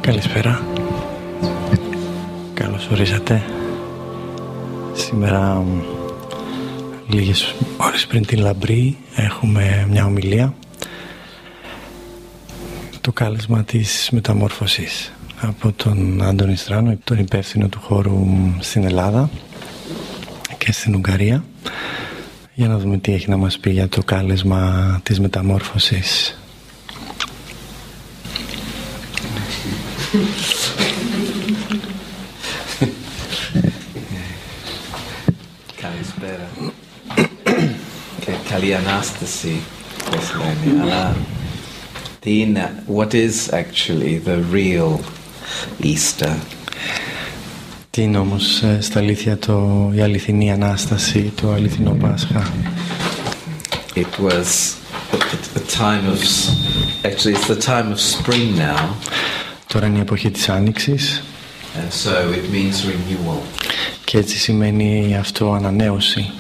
Καλησπέρα. Καλώς ορίσατε. Σήμερα, λίγες ώρες πριν την λαμπρή, έχουμε μια ομιλία. Το κάλεσμα της μεταμόρφωσης από τον Αντονυ Στράνο, τον υπεύθυνο του χώρου στην Ελλάδα και στην Ουγγαρία, για να δούμε τι έχει να μας πει για το κάλεσμα της μεταμόρφωσης. Καλησπέρα. Και καλή Ανάσταση, πώς λένε. Αλλά τι είναι, what is actually the real Easter? Τι είναι όμως στα αλήθεια η αληθινή Ανάσταση, το αληθινό Πάσχα? It was a time of, actually it's the time of spring now. Τώρα είναι η εποχή της Άνοιξης. And so it means renewal. Και έτσι σημαίνει αυτό ανανέωση.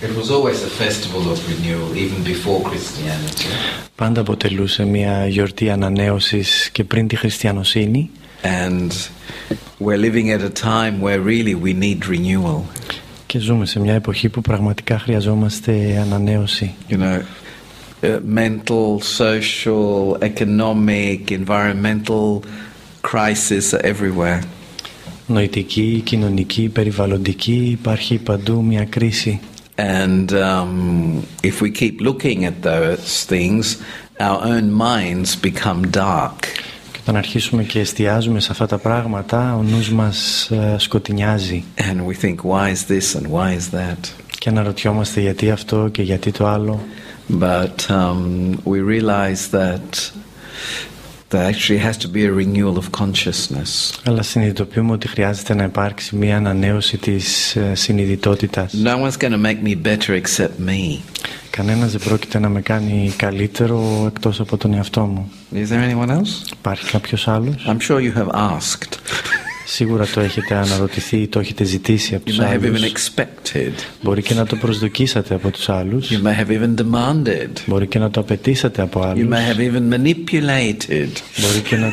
It was always a festival of renewal, even before Christianity. Πάντα αποτελούσε μια γιορτή ανανέωσης και πριν τη χριστιανοσύνη. And we're living at a time where really we need renewal. Και ζούμε σε μια εποχή που πραγματικά χρειαζόμαστε ανανέωση. You know, mental, social, economic, environmental crises are everywhere. Νοητική, κοινωνική, περιβαλλοντική, υπάρχει παντού μια κρίση. And if we keep looking at those things, our own minds become dark. Και όταν αρχίσουμε και εστιάζουμε σε αυτά τα πράγματα, ο νους μας σκοτεινιάζει. And we think, why is this and why is that? Και αναρωτιόμαστε γιατί αυτό και γιατί το άλλο. But we realize that there actually has to be a renewal of consciousness. Αλλά συνειδητοποιούμε ότι χρειάζεται να υπάρξει μια ανανέωση της συνειδητότητας. No one's going to make me better except me. Κανένας δεν πρόκειται να με κάνει καλύτερο εκτός από τον εαυτό μου. Is there anyone else? Υπάρχει κάποιος άλλος? I'm sure you have asked. Σίγουρα το έχετε αναρωτηθεί ή το έχετε ζητήσει από τους You may have άλλους. even expected. Μπορεί και να το προσδοκίσατε από τους άλλους. You may have even demanded. Μπορεί και να το απαιτήσατε από άλλους. You may have even manipulated. Μπορεί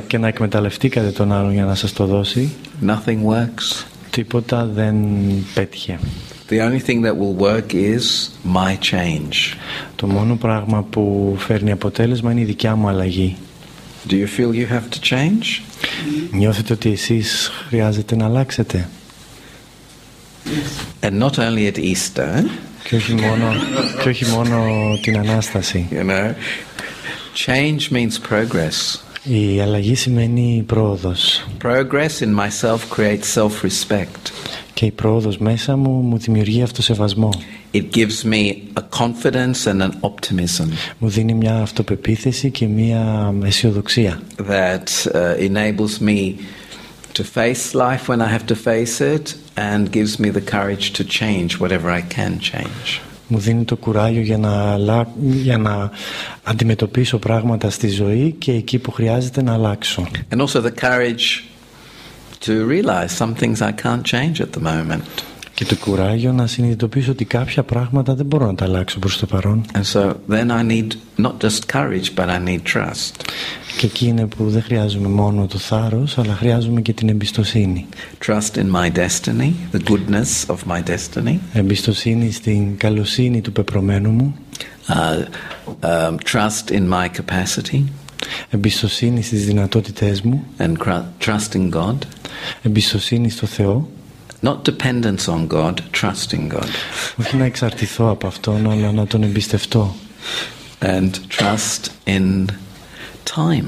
και να εκμεταλλευτήκατε τον άλλον για να σας το δώσει. Nothing works. Τίποτα δεν πέτυχε. The only thing that will work is my change. Το μόνο πράγμα που φέρνει αποτέλεσμα είναι η δικιά μου αλλαγή. Do you feel you have to change? Νιώθετε ότι εσείς χρειάζεται να αλλάξετε? And not only at Easter. Και όχι μόνο την Ανάσταση. You know, change means progress. Η αλλαγή σημαίνει πρόοδος. Progress in myself creates self-respect. Και η πρόοδος μέσα μου δημιουργεί αυτοσεβασμό. It gives me a confidence and an optimism. Μου δίνει μια αυτοπεποίθηση και μια αισιοδοξία. That enables me to face life when I have to face it and gives me the courage to change whatever I can change. Μου δίνει το κουράγιο για να αντιμετωπίσω πράγματα στη ζωή και εκεί που χρειάζεται να αλλάξω. And also the courage to realize some things I can't change at the moment. Και το κουράγιο να συνειδητοποιήσω ότι κάποια πράγματα δεν μπορώ να τα αλλάξω προς το παρόν. And so then I need not just courage but I need trust. Και εκεί είναι που δεν χρειάζομαι μόνο το θάρρος, αλλά χρειάζομαι και την εμπιστοσύνη. Trust in my destiny, the goodness of my destiny. Εμπιστοσύνη στην καλοσύνη του πεπρωμένου μου. Trust in my capacity. Εμπιστοσύνη στις δυνατότητές μου. And trust in God. Εμπιστοσύνη στο Θεό. Not dependence on God, trust in God. Όχι να εξαρτηθώ από Αυτόν, αλλά να Τον εμπιστευτώ. And trust in time.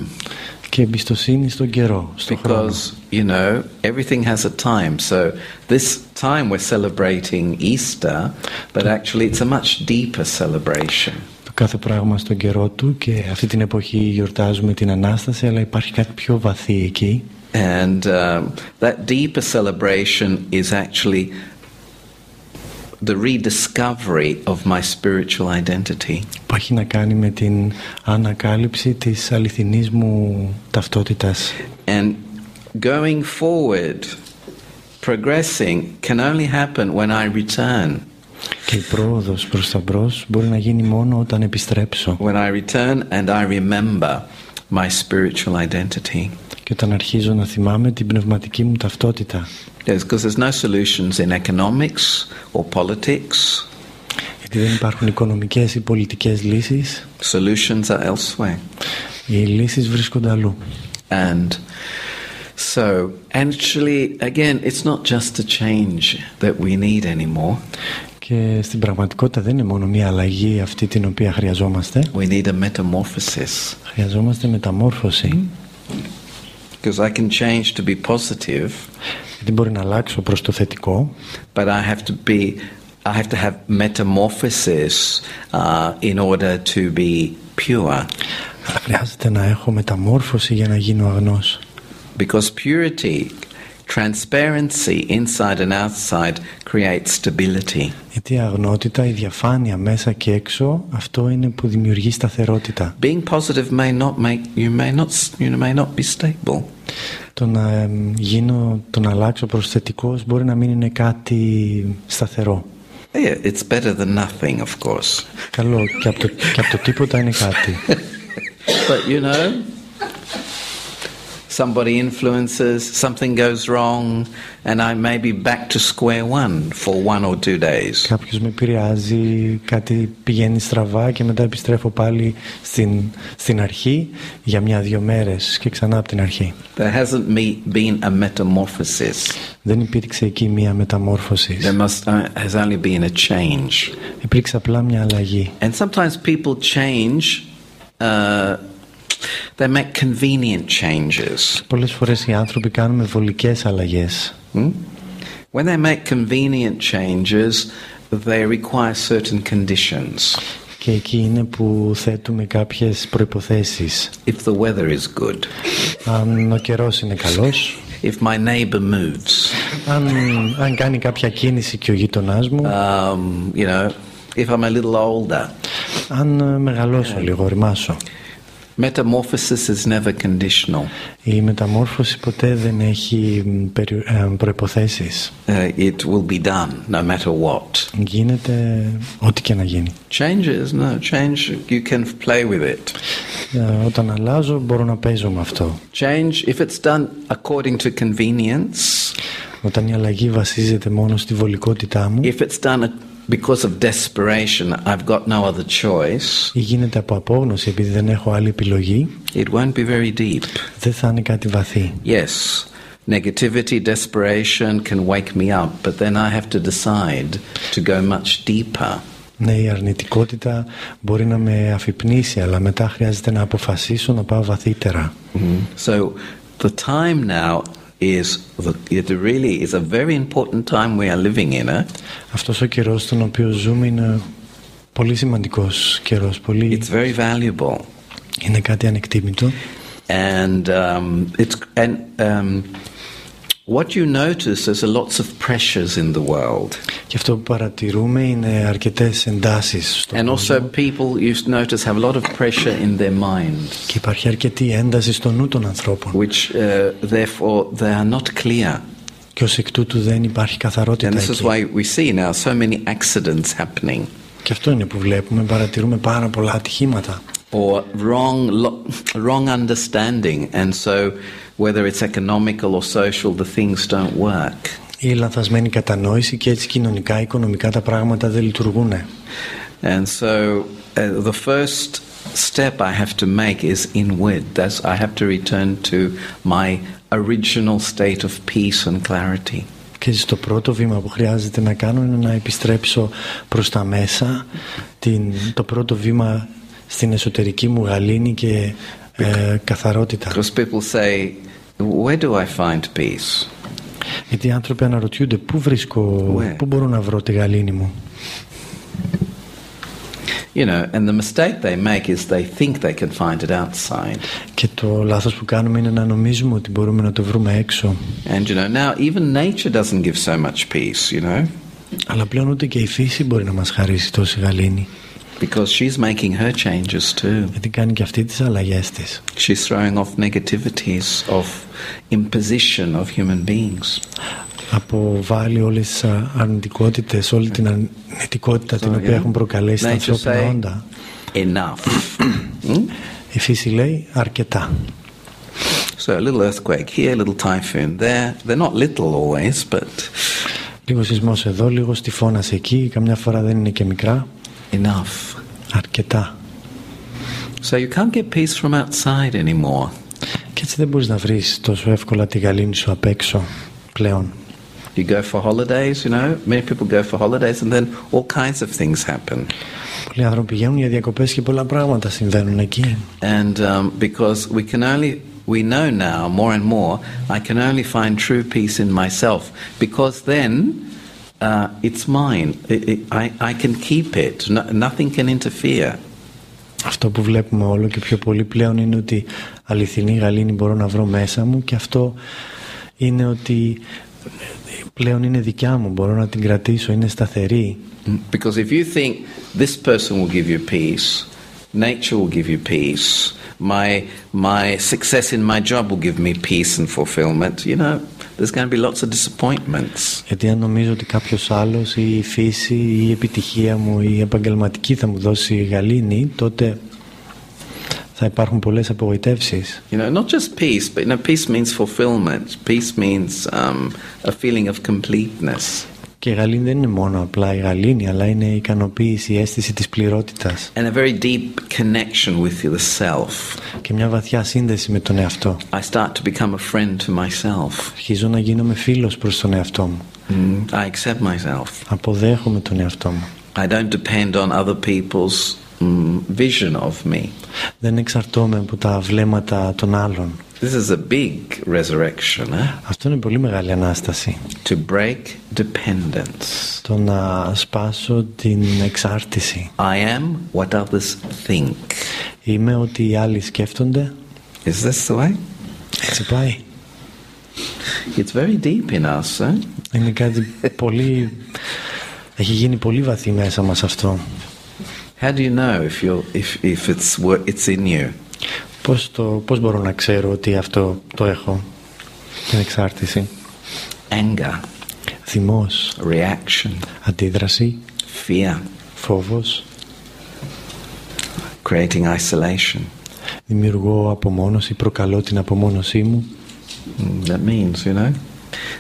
Και εμπιστοσύνη στον καιρό, στον χρόνο. Because, you know, everything has a time. So this time we're celebrating Easter, but actually it's a much deeper celebration. Το κάθε πράγμα στον καιρό του και αυτή την εποχή γιορτάζουμε την Ανάσταση, αλλά υπάρχει κάτι πιο βαθύ εκεί. And that deeper celebration is actually the rediscovery of my spiritual identity. Που έχει να κάνει με την ανακάλυψη της αληθινής μου ταυτότητας. And going forward, progressing can only happen when I return. Και η πρόοδος προς τα μπρος μπορεί να γίνει μόνο όταν επιστρέψω. When I return and I remember my spiritual identity. Και όταν αρχίζω να θυμάμαι την πνευματική μου ταυτότητα. Yes, because there's no solutions in economics or politics. Γιατί δεν υπάρχουν οικονομικές ή πολιτικές λύσεις. Solutions are elsewhere. Οι λύσεις βρίσκονται αλλού. And so, actually, again, it's not just a change that we need anymore. Και στην πραγματικότητα δεν είναι μόνο μια αλλαγή αυτή την οποία χρειαζόμαστε. We need a metamorphosis. Χρειαζόμαστε μεταμόρφωση. Because I can change to be positive. Γιατί μπορεί να αλλάξω προς το θετικό. But I have to have metamorphosis in order to be pure. Αλλά χρειάζεται να έχω μεταμόρφωση για να γίνω αγνός. Because purity, transparency inside and outside creates stability. Γιατί η αγνότητα, η διαφάνεια μέσα και έξω, αυτό είναι που δημιουργεί σταθερότητα. Being positive may not be stable. Το να αλλάξω προς θετικός μπορεί να μην είναι κάτι σταθερό. Yeah, it's better than nothing, of course. Καλό, και από το τίποτα είναι κάτι. But you know, somebody influences, something goes wrong, and I may be back to square one for 1 or 2 days. Κάποιος με επηρεάζει, κάτι πηγαίνει στραβά και μετά επιστρέφω πάλι στην αρχή για 1-2 μέρες και ξανά από την αρχή. There hasn't been a metamorphosis. Δεν υπήρξε εκεί μια μεταμόρφωση. There has only been a change. Υπήρξε απλά μια αλλαγή. And sometimes people change. They make convenient changes. Πολλές φορές οι άνθρωποι κάνουν βολικές αλλαγές. When they make convenient changes, they require certain conditions. Και εκεί είναι που θέτουμε κάποιες προϋποθέσεις. If the weather is good. Αν ο καιρός είναι καλός. If my neighbor moves. Αν κάνει κάποια κίνηση και ο γείτονάς μου. You know, if I'm a little older. Αν μεγαλώσω λίγο, οριμάσω. Metamorphosis is never conditional. Η μεταμόρφωση ποτέ δεν έχει προϋποθέσεις. It will be done no matter what. Γίνεται ό,τι και να γίνει. Change, you can play with it. Όταν αλλάζω μπορώ να παίζω με αυτό. Change, if it's done according to convenience. Όταν η αλλαγή βασίζεται μόνο στη βολικότητά μου. If it's done because of desperation, I've got no other choice. Ή γίνεται από απόγνωση επειδή δεν έχω άλλη επιλογή. It won't be very deep. Δεν θα είναι κάτι βαθύ. Yes, negativity, desperation can wake me up, but then I have to decide to go much deeper. Ναι, η αρνητικότητα μπορεί να με αφυπνίσει, αλλά μετά χρειάζεται να αποφασίσω να πάω βαθύτερα. So the time now it really is a very important time we are living in. Αυτός ο καιρός στον οποίο ζούμε είναι πολύ σημαντικός καιρός. It's very valuable. Είναι κάτι ανεκτήμητο. And what you notice is lots of pressures in the world. Και αυτό που παρατηρούμε είναι αρκετές εντάσεις στον κόσμο. And also people you notice have a lot of pressure in their mind. Και υπάρχει αρκετή ένταση στο νου των ανθρώπων. Which therefore they are not clear. Και ως εκ τούτου δεν υπάρχει καθαρότητα εκεί. And this is why we see now so many accidents happening. Και αυτό είναι που βλέπουμε, παρατηρούμε πάρα πολλά ατυχήματα. Or wrong understanding, and so whether it's economical or social, the things don't work. Η λανθασμένη κατανόηση και έτσι κοινωνικά, οικονομικά τα πράγματα δεν λειτουργούν. And so the first step I have to make is inward. I have to return to my original state of peace and clarity. Και στο πρώτο βήμα που χρειάζεται να κάνω είναι να επιστρέψω προς τα μέσα, το πρώτο βήμα στην εσωτερική μου γαλήνη και καθαρότητα. Because people say, where do I find peace? Γιατί οι άνθρωποι αναρωτιούνται πού μπορώ να βρω τη γαλήνη μου. You know, and the mistake they make is they think they can find it outside. Και το λάθος που κάνουμε είναι να νομίζουμε ότι μπορούμε να το βρούμε έξω. And you know, now even nature doesn't give so much peace, you know. Αλλά πλέον ούτε και η φύση μπορεί να μας χαρίσει τόση γαλήνη. Because she's making her changes too. Γιατί κάνει και αυτή τις αλλαγές της. She's throwing off negativities of imposition of human beings. Αποβάλλει όλες τις αρνητικότητες, όλη την αρνητικότητα την οποία έχουν προκαλέσει τα ανθρώπινα όντα. Enough. Η φύση λέει αρκετά. So a little earthquake here, a little typhoon there. They're not little always, but Λίγο σεισμός εδώ, λίγο τυφώνας εκεί, καμιά φορά δεν είναι και μικρά. enough. Αρκετά. So you can't get peace from outside anymore. Και έτσι δεν μπορείς να βρεις τόσο εύκολα τη γαλήνη σου απ' έξω πλέον. You go for holidays, you know. Many people go for holidays and then all kinds of things happen. Πολλοί άνθρωποι πηγαίνουν για διακοπές και πολλά πράγματα συμβαίνουν εκεί. And because we know now more and more, I can only find true peace in myself, because then it's mine. I can keep it. Nothing can interfere. Αυτό που βλέπουμε όλο και πιο πολύ πλέον είναι ότι αληθινή γαλήνη μπορώ να βρω μέσα μου, και αυτό είναι ότι πλέον είναι δικιά μου, μπορώ να την κρατήσω, είναι σταθερή. Because if you think this person will give you peace, nature will give you peace, my success in my job will give me peace and fulfillment, you know, there's going to be lots of disappointments. Γιατί αν νομίζω ότι κάποιος άλλος ή η φύση ή η επιτυχία μου ή η επαγγελματική θα μου δώσει γαλήνη, τότε θα υπάρχουν πολλές απογοητεύσεις. You know, not just peace, but you know, peace means fulfillment. Peace means a feeling of completeness. Και η γαλήνη δεν είναι μόνο απλά η γαλήνη, αλλά είναι η ικανοποίηση, η αίσθηση της πληρότητας. And a very deep connection with the self. Και μια βαθιά σύνδεση με τον εαυτό. I start to become a friend to myself. Αρχίζω να γίνομαι φίλος προς τον εαυτό μου. I accept myself. Αποδέχομαι τον εαυτό μου. I don't depend on other people's vision of me. Δεν εξαρτώμαι από τα βλέμματα των άλλων. This is a big resurrection. Αυτό είναι πολύ μεγάλη Ανάσταση. To break dependence. Το να σπάσω την εξάρτηση. I am what others think. Είμαι ό,τι οι άλλοι σκέφτονται. Is this the way? Έτσι πάει. It's very deep in us. Είναι κάτι πολύ... Έχει γίνει πολύ βαθύ μέσα μας αυτό. How do you know if it's in you? Πώς μπορώ να ξέρω ότι αυτό το έχω, την εξάρτηση? Anger. Θυμός. Reaction. Αντίδραση. Fear. Φόβος. Creating isolation. Δημιουργώ απομόνωση, προκαλώ την απομόνωσή μου. That means, you know,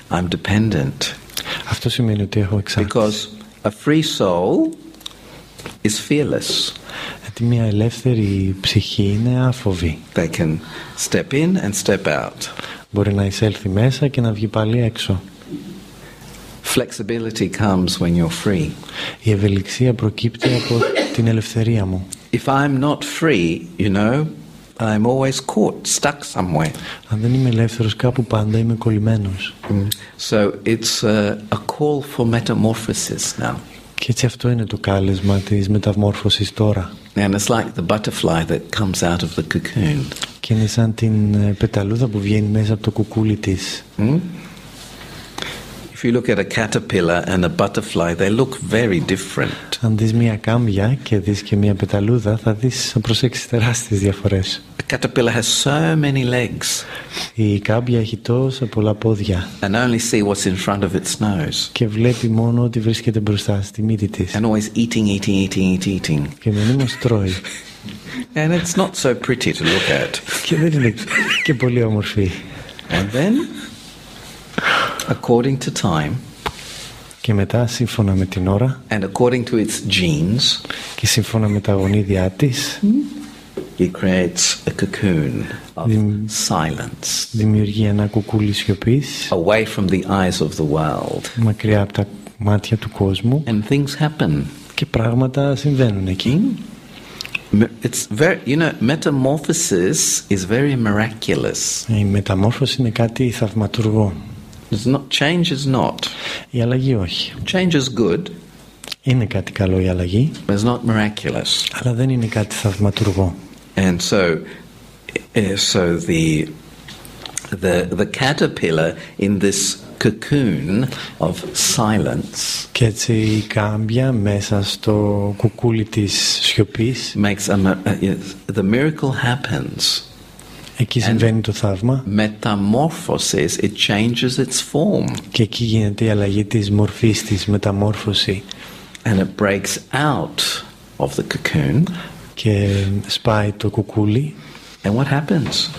I'm dependent. Αυτό σημαίνει ότι έχω εξάρτηση. Because a free soul is fearless. Γιατί μια ελεύθερη ψυχή είναι άφοβη. They can step in and step out. Μπορεί να εισέλθει μέσα και να βγει πάλι έξω. Flexibility comes when you're free. Η ευελιξία προκύπτει από την ελευθερία μου. If I'm not free, you know, I'm always caught, stuck somewhere. Αν δεν είμαι ελεύθερος, κάπου πάντα είμαι κολλημένος. So it's a call for metamorphosis now. Και έτσι αυτό είναι το κάλεσμα της μεταμόρφωσης τώρα. And it's like the butterfly that comes out of the cocoon. Και είναι σαν την πεταλούδα που βγαίνει μέσα από το κουκούλι της. If you look at a caterpillar and a butterfly, they look very different. Αν δεις μια κάμπια και δεις και μια πεταλούδα, θα προσέξεις τεράστιες διαφορές. A caterpillar has so many legs. Η κάμπια έχει τόσα πολλά πόδια. And only see what's in front of its nose. Και βλέπει μόνο ότι βρίσκεται μπροστά στη μύτη της. And always eating. Και μονίμως τρώει. And it's not so pretty to look at. Και δεν είναι και πολύ όμορφη. And then, according to time, και μετά σύμφωνα με την ώρα and according to its genes, και σύμφωνα με τα γονίδια της, it creates a cocoon of silence. Δημιουργεί ένα κουκούλι σιωπής, away from the eyes of the world. Μακριά από τα μάτια του κόσμου. And things happen. Και πράγματα συμβαίνουν εκεί. It's very, you know, metamorphosis is very miraculous. Η μεταμόρφωση είναι κάτι θαυματουργό. Change is not. Η αλλαγή όχι. Change is good. Είναι κάτι καλό η αλλαγή. But it's not miraculous. Αλλά δεν είναι κάτι θαυματουργό. And so the caterpillar in this cocoon of silence. Και έτσι η κάμπια μέσα στο κουκούλι της σιωπής. The miracle happens. Εκεί συμβαίνει το θαύμα. Metamorphosis, it changes its form. Και εκεί γίνεται η αλλαγή της μορφής της, μεταμόρφωση. And it breaks out of the cocoon. και σπάει το κουκούλι. And what happens?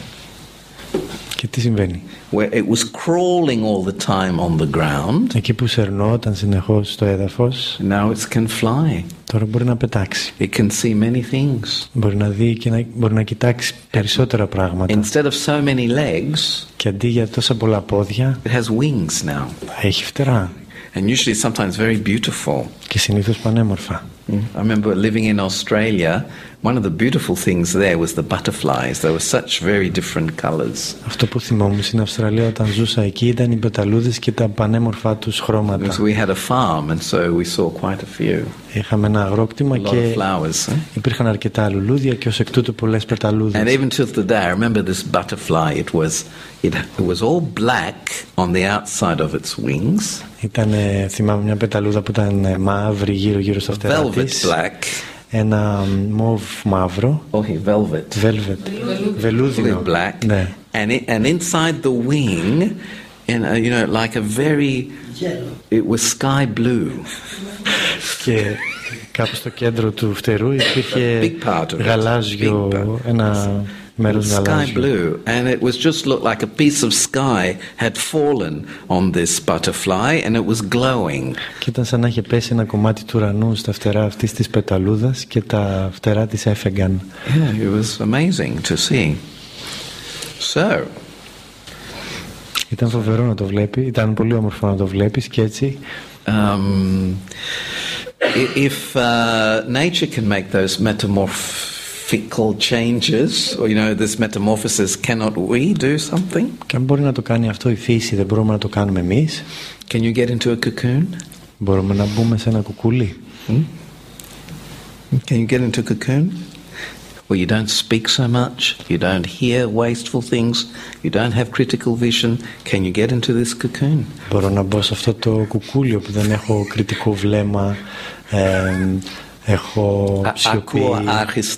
Και τι συμβαίνει? Where it was crawling all the time on the ground, εκεί που σερνόταν συνεχώς στο έδαφος, now it can fly. τώρα μπορεί να πετάξει. It can see many things. Μπορεί να δει και μπορεί να κοιτάξει περισσότερα πράγματα. Instead of so many legs, και αντί για τόσα πολλά πόδια, it has wings now. έχει φτερά. And usually sometimes very beautiful. Και συνήθως πανέμορφα. I remember living in Australia. One of the beautiful things there was the butterflies. There were such very different colors. Αυτό που θυμόμουν στην Αυστραλία όταν ζούσα εκεί ήταν οι πεταλούδες και τα πανέμορφα τους χρώματα. Because we had a farm and so we saw quite a few. Είχαμε ένα αγρόκτημα και υπήρχαν αρκετά λουλούδια και ως εκ τούτου πολλές πεταλούδες. And even till today, I remember this butterfly. It was all black on the outside of its wings. Θυμάμαι μια πεταλούδα που ήταν μαύρη γύρω στα φτερά της. Black. Ένα μοβ μαύρο. Okay, velvet. Βελούδινο. Black. Ναι. And inside the wing, you know, like a very yellow. It was sky blue. Και κάπου στο κέντρο του φτερού υπήρχε γαλάζιο, ένα μέρος γαλάζιο. Sky blue, and it was just looked like a piece of sky had fallen on this butterfly, and it was glowing. Και ήταν σαν να είχε πέσει ένα κομμάτι του ουρανού στα φτερά αυτής της πεταλούδας και τα φτερά της έφεγγαν. Yeah, it was amazing to see. So. Ήταν φοβερό να το βλέπει, ήταν πολύ όμορφο να το βλέπεις και έτσι. If nature can make those metamorphical changes, or you know, this metamorphosis, cannot we do something? Και αν μπορεί να το κάνει αυτό η φύση, δεν μπορούμε να το κάνουμε εμείς? Can you get into a cocoon? Μπορούμε να μπούμε σε ένα κουκούλι? Can you get into a cocoon? Where you don't speak so much, you don't hear wasteful things, you don't have critical vision. Can you get into this cocoon? Μπορώ να μπω σε αυτό το κουκούλιο που δεν έχω κριτικό βλέμμα, έχω σιωπή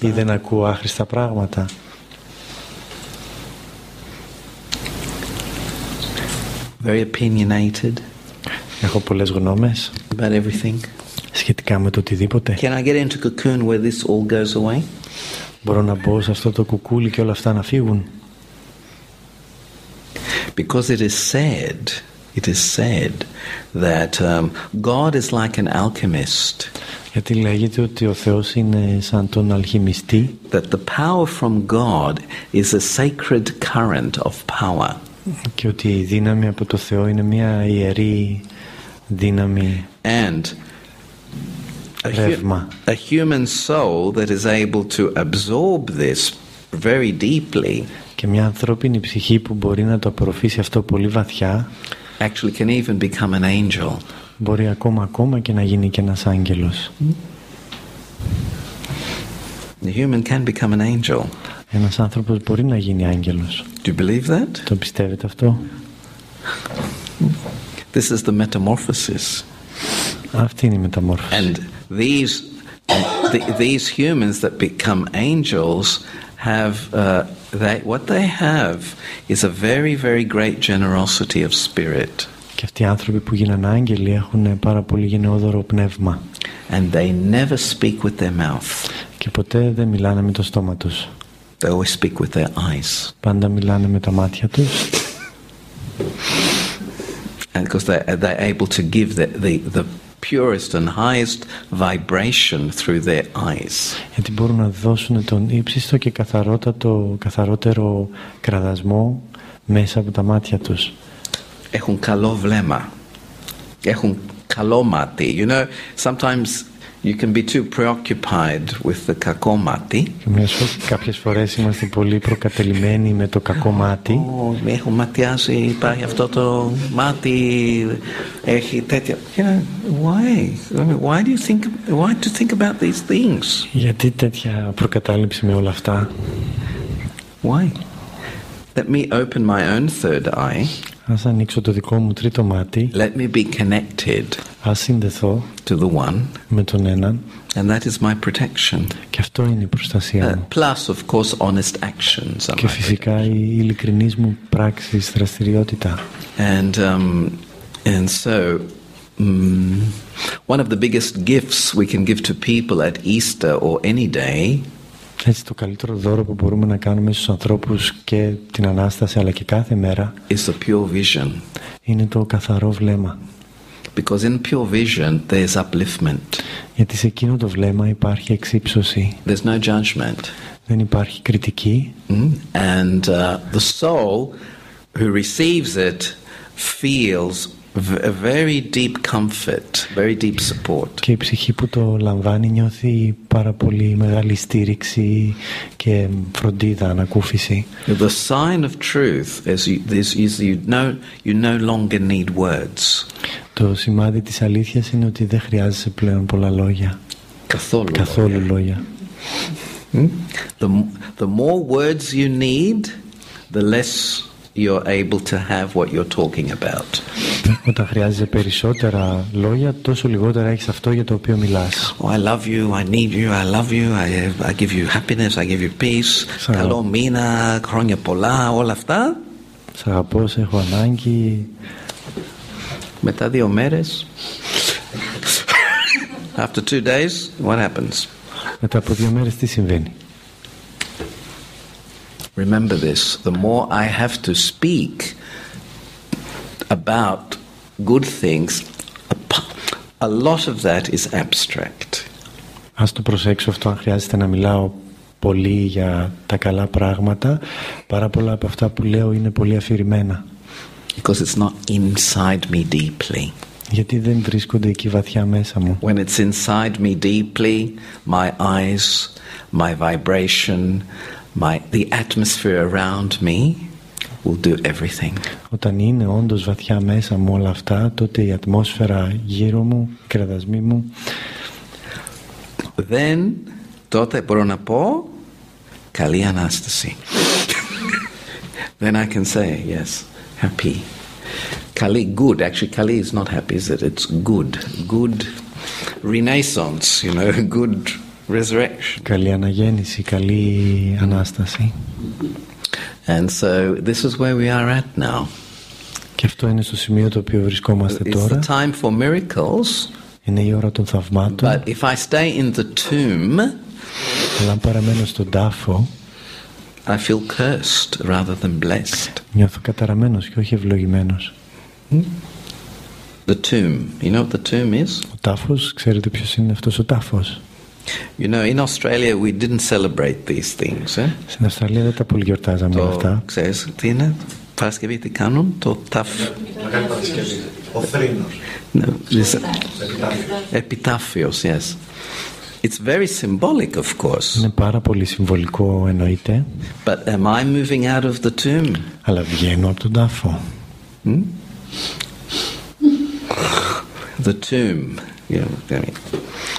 ή δεν ακούω άχρηστα πράγματα? Very opinionated. Έχω πολλές γνώμες about everything. Σχετικά με το οτιδήποτε. Can I get into a cocoon where this all goes away? Μπορώ να μπω σε αυτό το κουκούλι και όλα αυτά να φύγουν? Because it is said that God is like an alchemist. Γιατί λέγεται ότι ο Θεός είναι σαν τον αλχημιστή. That the power from God is a sacred current of power. Και ότι η δύναμη από το Θεό είναι μια ιερή δύναμη. And a human soul that is able to absorb this very deeply. Και μια ανθρώπινη ψυχή που μπορεί να το απορροφήσει αυτό πολύ βαθιά. Actually can even become an angel. Μπορεί ακόμα και να γίνει και ένας άγγελος. The human can become an angel. Ένας άνθρωπος μπορεί να γίνει άγγελος. Do you believe that? Το πιστεύετε αυτό? This is the metamorphosis. Αυτή είναι η μεταμόρφωση. And these humans that become angels have what they have is a very, very great generosity of spirit. Και αυτοί οι άνθρωποι που γίνανε άγγελοι έχουν πάρα πολύ γενναιόδωρο πνεύμα. And they never speak with their mouth. Και ποτέ δεν μιλάνε με το στόμα τους. They always speak with their eyes. Πάντα μιλάνε με τα μάτια τους. And because they're able to give the purest and highest vibration through their eyes. Γιατί μπορούν να δώσουν τον ύψιστο και καθαρότερο κραδασμό μέσα από τα μάτια τους. Έχουν καλό βλέμμα. Έχουν καλό μάτι. You know, sometimes you can be too preoccupied with the κακό μάτι. Κάποιες φορές είμαστε πολύ προκατελημένοι με το κακό μάτι. Με έχουν ματιάσει, υπάρχει αυτό το μάτι, έχει τέτοια. You know, why do you think about these things? Γιατί τέτοια προκατάληψη με όλα αυτά? Why? Let me open my own third eye. Ας ανοίξω το δικό μου τρίτο μάτι. Let me be connected. Ας συνδεθώ to the one. Με τον έναν. And that is my protection. Και αυτό είναι η προστασία μου. Plus, of course, honest actions. Και φυσικά η ειλικρινής μου πράξης, δραστηριότητα. And so, one of the biggest gifts we can give to people at Easter or any day. Έτσι το καλύτερο δώρο που μπορούμε να κάνουμε στους ανθρώπους και την Ανάσταση αλλά και κάθε μέρα is the pure vision. Είναι το καθαρό βλέμμα. Because in pure vision there's upliftment. Γιατί σε εκείνο το βλέμμα υπάρχει εξύψωση. There's no judgment. Δεν υπάρχει κριτική. And the soul who receives it feels a very deep comfort, very deep support. Και η ψυχή που το λαμβάνει νιώθει πάρα πολύ μεγάλη στήριξη και φροντίδα, ανακούφιση. The sign of truth is you no longer need words. Το σημάδι της αλήθειας είναι ότι δεν χρειάζεσαι πλέον πολλά λόγια. Καθόλου λόγια. The more words you need, the less you're able to have what you're talking about. Όταν χρειάζεσαι περισσότερα λόγια, τόσο λιγότερα έχεις αυτό για το οποίο μιλάς. Oh, I love you, I need you, I love you, I give you happiness, I give you peace. Καλό μήνα, χρόνια πολλά, όλα αυτά. Σ' αγαπώ, σε έχω ανάγκη. Μετά 2 μέρες, after 2 days, what happens? Μετά από 2 μέρες τι συμβαίνει? Remember this, the more I have to speak about good things, a lot of that is abstract. Ας το προσέξω αυτό, αν χρειάζεται να μιλάω πολύ για τα καλά πράγματα, πάρα πολλά από αυτά που λέω είναι πολύ αφηρημένα. Because it's not inside me deeply. Γιατί δεν βρίσκονται εκεί βαθιά μέσα μου. When it's inside me deeply, my eyes, my vibration, the atmosphere around me will do everything. Όταν είναι όντως βαθιά μέσα μου όλα αυτά, τότε η ατμόσφαιρα γύρω μου, οι κραδασμοί μου. Then, τότε μπορώ να πω, καλή Ανάσταση. Then I can say, yes, happy. Kali, good. Actually, Kali is not happy, is it? It's good. Good renaissance, you know, good resurrection. Καλή αναγέννηση, καλή Ανάσταση. And so this is where we are at now. Και αυτό είναι στο σημείο το οποίο βρισκόμαστε τώρα. It's the time for miracles. Είναι η ώρα των θαυμάτων. But if I stay in the tomb, αλλά αν παραμένω στον τάφο, I feel cursed rather than blessed. Νιώθω καταραμένος και όχι ευλογημένος. The tomb. You know what the tomb is? Ο τάφος, ξέρετε ποιος είναι αυτός ο τάφος? You know, in Australia we didn't celebrate these things. Στην Αυστραλία δεν τα πολύ γιορτάζαμε όλα αυτά. Ξέρεις τι είναι? Παρασκευή τι κάνουν? Το τάφ. Μεγάλη Παρασκευή. Ο θρήνος. Επιτάφιος, yes. It's very symbolic, of course. Είναι πάρα πολύ συμβολικό, εννοείται. But am I moving out of the tomb? Αλλά βγαίνω από τον τάφο. The tomb. Yeah,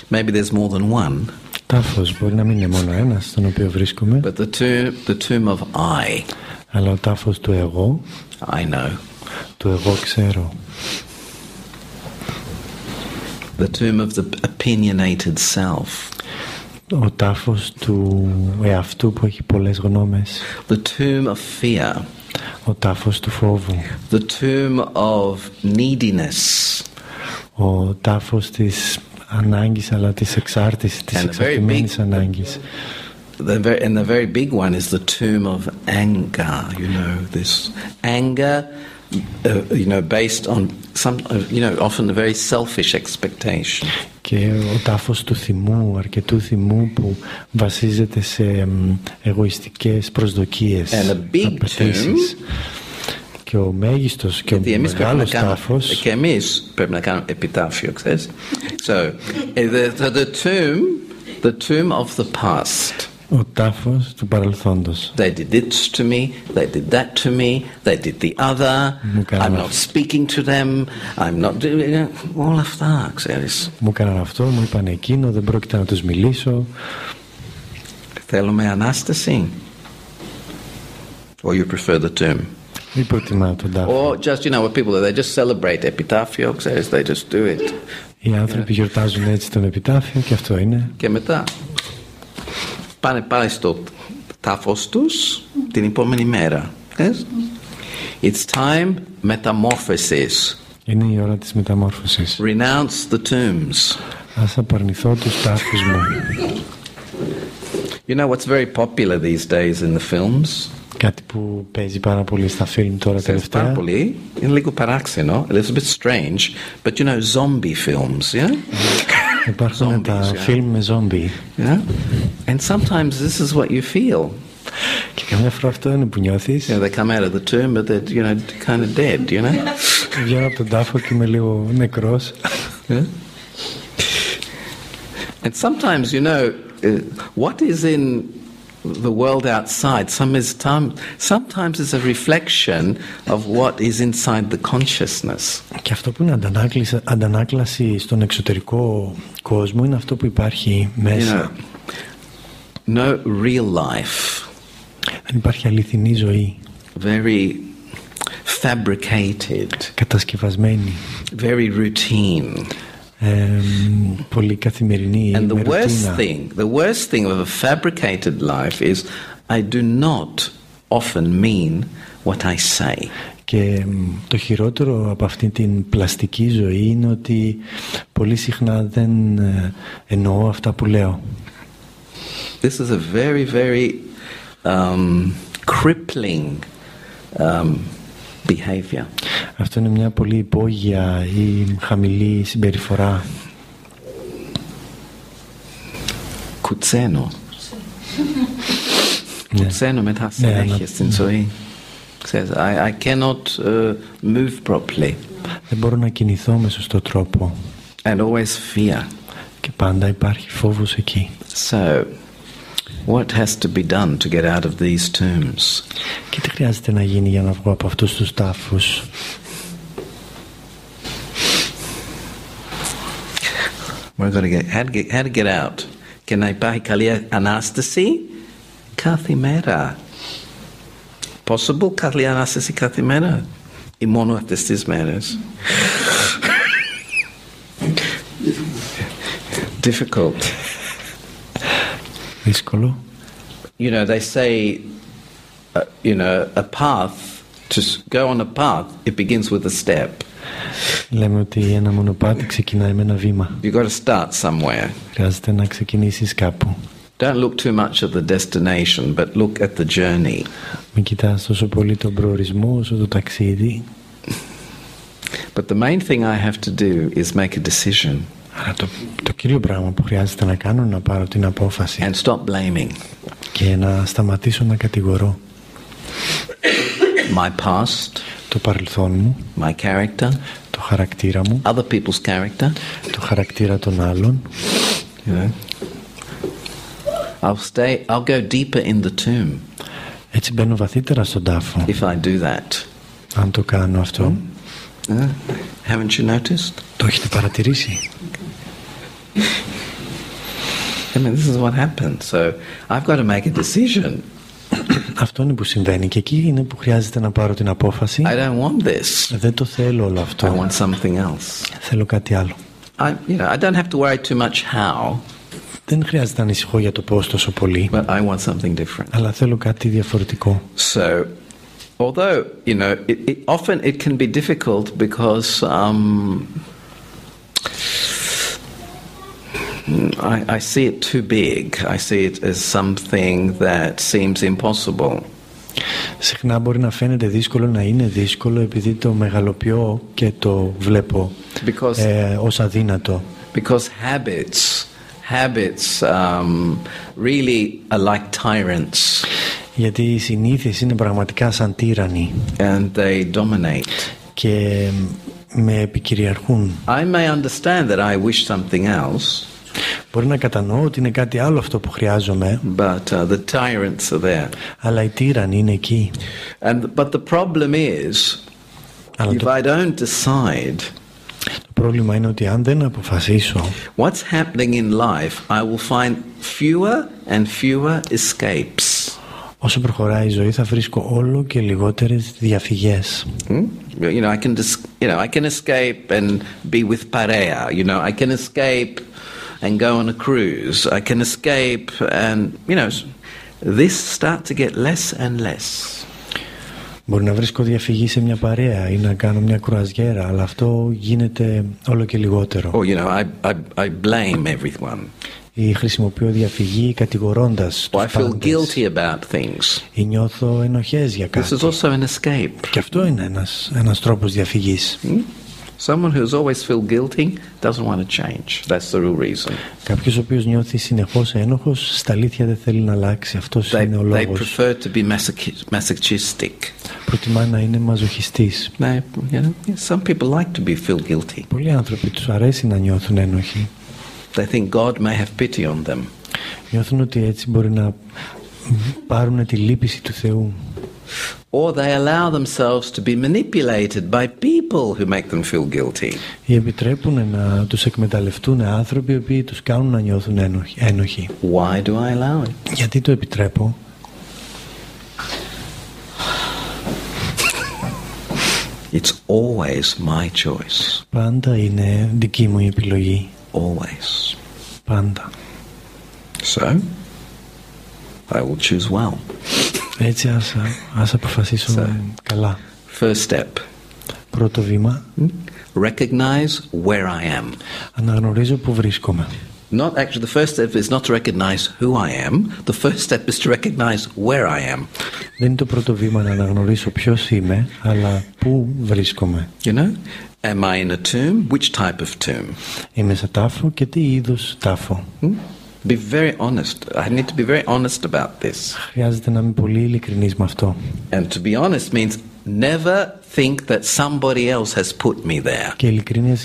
maybe there's more than one. Τάφος μπορεί να μην είναι μόνο ένας στον οποίο βρίσκομαι. But the tomb of I. Αλλά ο τάφος του εγώ. I know. Του εγώ ξέρω. The tomb of the opinionated self. Ο τάφος του εαυτού που έχει πολλές γνώμες. The tomb of fear. Ο τάφος του φόβου. The tomb of neediness. Ο τάφος της ανάγκης, αλλά της εξάρτησης, της εξαρτημένης ανάγκης. And the very big one is the tomb of anger. You know, this anger, based on some, often a very selfish expectation. Και ο τάφος του θυμού, αρκετού θυμού που βασίζεται σε εγωιστικές προσδοκίες, απαιτήσεις. Και ο μέγιστος και ο μεγάλος τάφος. Και εμείς πρέπει να κάνουμε επιτάφιο, ξέρεις. So, the tomb of the past. Ο τάφος του παρελθόντος. They did this to me, they did that to me, they did the other. I'm not speaking to them, I'm not doing όλα αυτά, ξέρεις. Μου έκαναν αυτό, μου είπαν εκείνο, δεν πρόκειται να τους μιλήσω. Θέλουμε Ανάσταση. Or you prefer the tomb? Ή προτιμά τον τάφο. Or just, what people, they just celebrate επιτάφιο, ξέρεις, they just do it. Οι άνθρωποι γιορτάζουν έτσι τον επιτάφιο και αυτό είναι. Και μετά πάνε πάλι στο τάφος τους την επόμενη μέρα. It's time metamorphosis. Είναι η ώρα της μεταμόρφωσης. Renounce the tombs. Ας απαρνηθώ τους τάφους μου. You know what's very popular these days in the films? Κάτι που παίζει πάρα πολύ στα φιλμ τώρα τελευταία. Πάρα πολύ. Είναι λίγο παράξενο. It's a bit strange. But you know, zombie films, yeah? Υπάρχουν τα φιλμ με ζόμπι. Yeah? And sometimes this is what you feel. Και καμιά φορά αυτό είναι που νιώθεις. You know, they come out of the tomb, but they're, you know, kind of dead, you know? Βγαίνω από τον τάφο και είμαι λίγο νεκρός. Yeah? And sometimes, you know, what is in the world outside sometimes is a reflection of what is inside the consciousness. Και αυτό που είναι αντανάκλαση στον εξωτερικό κόσμο είναι αυτό που υπάρχει μέσα. You know, no real life. Δεν υπάρχει αληθινή ζωή. Very fabricated. Κατασκευασμένη. Very routine. Πολύ καθημερινή. And the worst thing of a fabricated life is I do not often mean what I say. Και το χειρότερο από αυτή την πλαστική ζωή είναι ότι πολύ συχνά δεν εννοώ αυτά που λέω. This is a very, very crippling behavior. Αυτό είναι μια πολύ υπόγεια ή χαμηλή συμπεριφορά. Κουτσένω. Κουτσένω μετά συνέχεια στην ζωή. Says, I cannot move properly. Δεν μπορώ να κινηθώ με σωστό τρόπο. And always fear. Και πάντα υπάρχει φόβος εκεί. So, what has to be done to get out of these tombs? Και τι χρειάζεται να γίνει για να βγω από αυτούς τους τάφους? We're going to get how to get out. Και να υπάρχει καλή ανάσταση κάθε μέρα. Possible καλή ανάσταση κάθε μέρα ή μόνο αυτές τις μέρες? Difficult. Δύσκολο. You know, they say, you know, a path, to go on a path, it begins with a step. Λέμε ότι ένα μονοπάτι ξεκινάει με ένα βήμα. You've got to start somewhere. Χρειάζεται να ξεκινήσεις κάπου. Don't look too much at the destination, but look at the journey. Μην κοιτάς τόσο πολύ τον προορισμό όσο το ταξίδι. But the main thing I have to do is make a decision. Άρα το κύριο πράγμα που χρειάζεται να κάνω είναι να πάρω την απόφαση. And stop blaming. Και να σταματήσω να κατηγορώ. My past. Το παρελθόν μου. My character. Το χαρακτήρα μου. Other people's character. Το χαρακτήρα των άλλων. You know. I'll go deeper in the tomb. Έτσι μπαίνω βαθύτερα στον τάφο. If I do that. Αν το κάνω αυτό. Haven't you noticed? Το έχετε παρατηρήσει? I mean, this is what happens. So I've got to make a decision. Αυτό είναι που συμβαίνει και εκεί είναι που χρειάζεται να πάρω την απόφαση. I don't want this. Δεν το θέλω όλο αυτό. I want something else. Θέλω κάτι άλλο. I don't have to worry too much how. Δεν χρειάζεται να ανησυχώ για το πώς τόσο πολύ. But I want something different. Αλλά θέλω κάτι διαφορετικό. So, although, you know, often it can be difficult because I see it too big. I see it as something that seems impossible. Συχνά μπορεί να φαίνεται δύσκολο, να είναι δύσκολο επειδή το μεγαλοποιώ και το βλέπω ως αδύνατο. Because habits really are like tyrants. Γιατί οι συνήθειες είναι πραγματικά σαν τύρανοι. And they dominate. Και με επικυριαρχούν. I may understand that I wish something else. Μπορεί να κατανοώ ότι είναι κάτι άλλο αυτό που χρειάζομαι. But the tyrants are there. Αλλά οι τύρανοι είναι εκεί. But the problem is, if I don't decide, το πρόβλημα είναι ότι αν δεν αποφασίσω, what's happening in life, I will find fewer and fewer escapes. Όσο προχωράει η ζωή θα βρίσκω όλο και λιγότερες διαφυγές. You know, I can escape and be with parea. You know, I can escape and go on a cruise. I can escape and, you know, this starts to get less and less. Μπορεί να βρίσκω διαφυγή σε μια παρέα ή να κάνω μια κρουαζιέρα, αλλά αυτό γίνεται όλο και λιγότερο. Or, you know, I blame everyone. ή χρησιμοποιώ διαφυγή κατηγορώντας τους I feel πάντες. guilty about things. Ή νιώθω ενοχές για κάτι. This is also an escape. Και αυτό είναι ένας τρόπος διαφυγής. Someone who's always feel guilty doesn't want to change. That's the real reason. Κάποιος ο οποίος νιώθει συνεχώς ένοχος, στα αλήθεια δεν θέλει να αλλάξει. Αυτός είναι ο They λόγος. prefer to be masochistic. Προτιμά να είναι μαζοχιστής. Some people like to feel guilty. Πολλοί άνθρωποι τους αρέσει να νιώθουν ένοχοι. They think God may have pity on them. Νιώθουν ότι έτσι μπορεί να πάρουν τη λύπηση του Θεού. Or they allow themselves to be manipulated by people who make them feel guilty. Ή επιτρέπουν να τους εκμεταλλευτούν άνθρωποι οι οποίοι τους κάνουν να νιώθουν ένοχοι. Why do I allow it? Γιατί το επιτρέπω? It's always my choice. Πάντα είναι δική μου η επιλογή. Always. Πάντα. So, I will choose well. Έτσι ας αποφασίσω καλά. First step. Πρώτο βήμα. Recognize where I am. Αναγνωρίζω που βρίσκομαι. Not actually, the first step is not to recognize who I am. The first step is to recognize where I am. Δεν είναι το πρώτο βήμα να αναγνωρίσω ποιος είμαι, αλλά πού βρίσκομαι. You know, am I in a tomb? Which type of tomb? Είμαι σε τάφο και τι είδους τάφο. Be very honest. I need to be very honest about this. Χρειάζεται να είμαι πολύ ειλικρινής με αυτό. And to be honest means never think that somebody else has put me there. Και ειλικρίνεια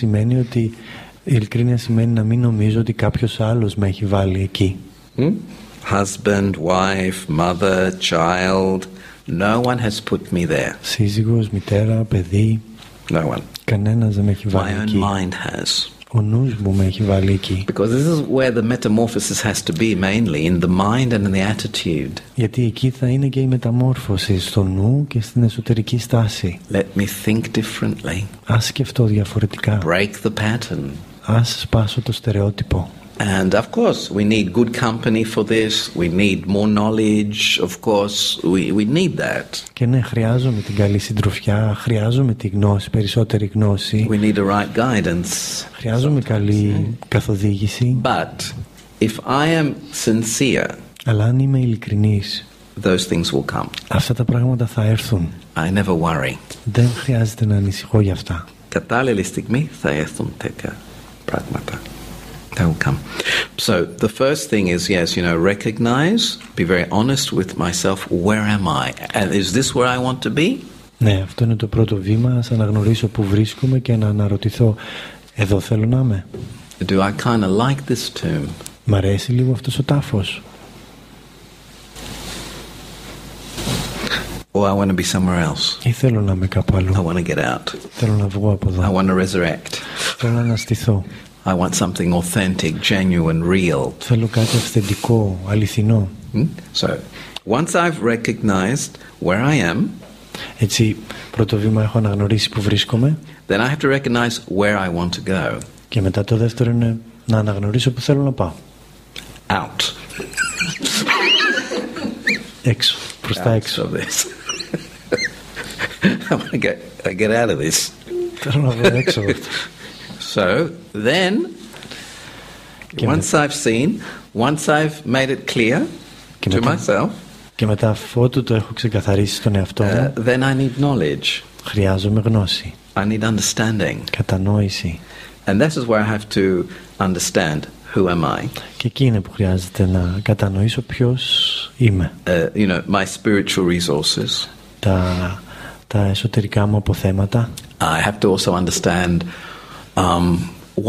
σημαίνει να μην νομίζω ότι κάποιος άλλος με έχει βάλει εκεί. Husband, wife, mother, child. No one has put me there. Σύζυγος, μητέρα, παιδί. No one. Κανένας δεν με έχει βάλει My εκεί. own mind has. Ο νους μου με έχει βάλει εκεί. Because this is where the metamorphosis has to be mainly, in the mind and in the attitude. Γιατί εκεί θα είναι και η μεταμόρφωση στο νου και στην εσωτερική στάση. Let me think differently. Ας σκεφτώ διαφορετικά. Break the pattern. Ας σπάσω το στερεότυπο. And of course, we need good company for this. We need more knowledge. Of course, we need that. Και ναι, χρειάζομαι την καλή συντροφιά, χρειάζομαι τη γνώση, περισσότερη γνώση. We need the right guidance. Χρειάζομαι καλή καθοδήγηση. But if I am sincere, αλλά αν είμαι ειλικρινής, those things will come. αυτά τα πράγματα θα έρθουν. I never worry. Δεν χρειάζεται να ανησυχώ για αυτά. Κατάλληλη στιγμή θα έρθουν τέτοια πράγματα. They will come. So the first thing is, yes, recognize, be very honest with myself. Where am I? And is this where I want to be? Ναι, αυτό είναι το πρώτο βήμα. Ας αναγνωρίσω που βρίσκομαι και να αναρωτηθώ, εδώ θέλω να είμαι. Do I kind of like this tomb? Μ' αρέσει λίγο αυτός ο τάφος. Or I want to be somewhere else. Ή θέλω να είμαι κάπου αλλού. I want to get out. Θέλω να βγω από εδώ. I want to resurrect. Θέλω να αναστηθώ. I want something authentic, genuine, real. Θέλω κάτι αυθεντικό, αληθινό. So, once I've recognized where I am, έτσι, πρώτο βήμα έχω αναγνωρίσει που βρίσκομαι. Then I have to recognize where I want to go. Και μετά το δεύτερο είναι να αναγνωρίσω που θέλω να πάω. Out. Έξω, προς τα έξω. I want to get out of this. Θέλω να βγω έξω από αυτό. So then, once I've seen, once I've made it clear to myself, και μετά αφότου το έχω ξεκαθαρίσει στον εαυτό μου, then I need knowledge. Χρειάζομαι γνώση. I need understanding. Κατανόηση. And this is where I have to understand who am I. Και εκεί είναι που χρειάζεται να κατανοήσω ποιος είμαι. My spiritual resources. Τα εσωτερικά μου αποθέματα. I have to also understand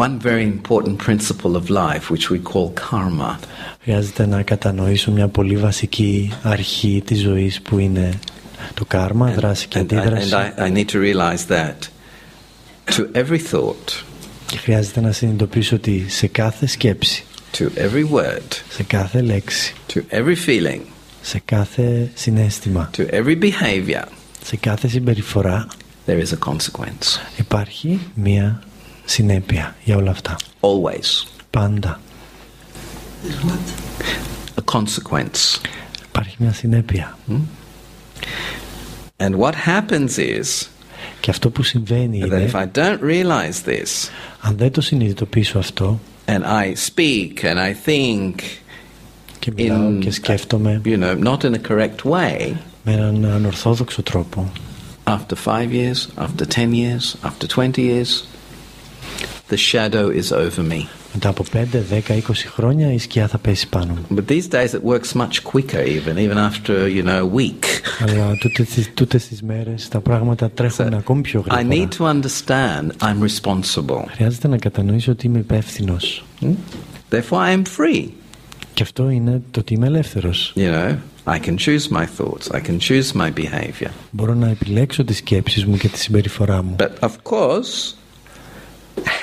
one very important principle of life, which we call karma. Χρειάζεται να κατανοήσω μια πολύ βασική αρχή της ζωής που είναι το κάρμα, δράση και αντίδραση. And I need to realize that to every thought, και χρειάζεται να συνειδητοποιήσω ότι σε κάθε σκέψη, to every word, σε κάθε λέξη, to every feeling, σε κάθε συναίσθημα, to every behavior, σε κάθε συμπεριφορά, there is a consequence. Υπάρχει μια συνέπεια για όλα αυτά. Always. Πάντα. A consequence. Υπάρχει μια συνέπεια. And what happens is, και αυτό που συμβαίνει that είναι, if I don't realize this, αν δεν το συνειδητοποιήσω αυτό, And I speak and I think και μιλάω και σκέφτομαι, not in a correct way. Με έναν ανορθόδοξο τρόπο. After 5 years, after 10 years, after 20 years, the shadow is over me. Μετά από 5, 10, 20 χρόνια η σκιά θα πέσει πάνω μου. But these days it works much quicker even after, a week. Αλλά τούτες τις μέρες τα πράγματα τρέχουν ακόμη πιο γρήγορα. I need to understand I'm responsible. Χρειάζεται να κατανοήσω ότι είμαι υπεύθυνος. Therefore I am free. Και αυτό είναι το ότι είμαι ελεύθερος. I can choose my thoughts, I can choose my behavior. Μπορώ να επιλέξω τις σκέψεις μου και τη συμπεριφορά μου. But of course,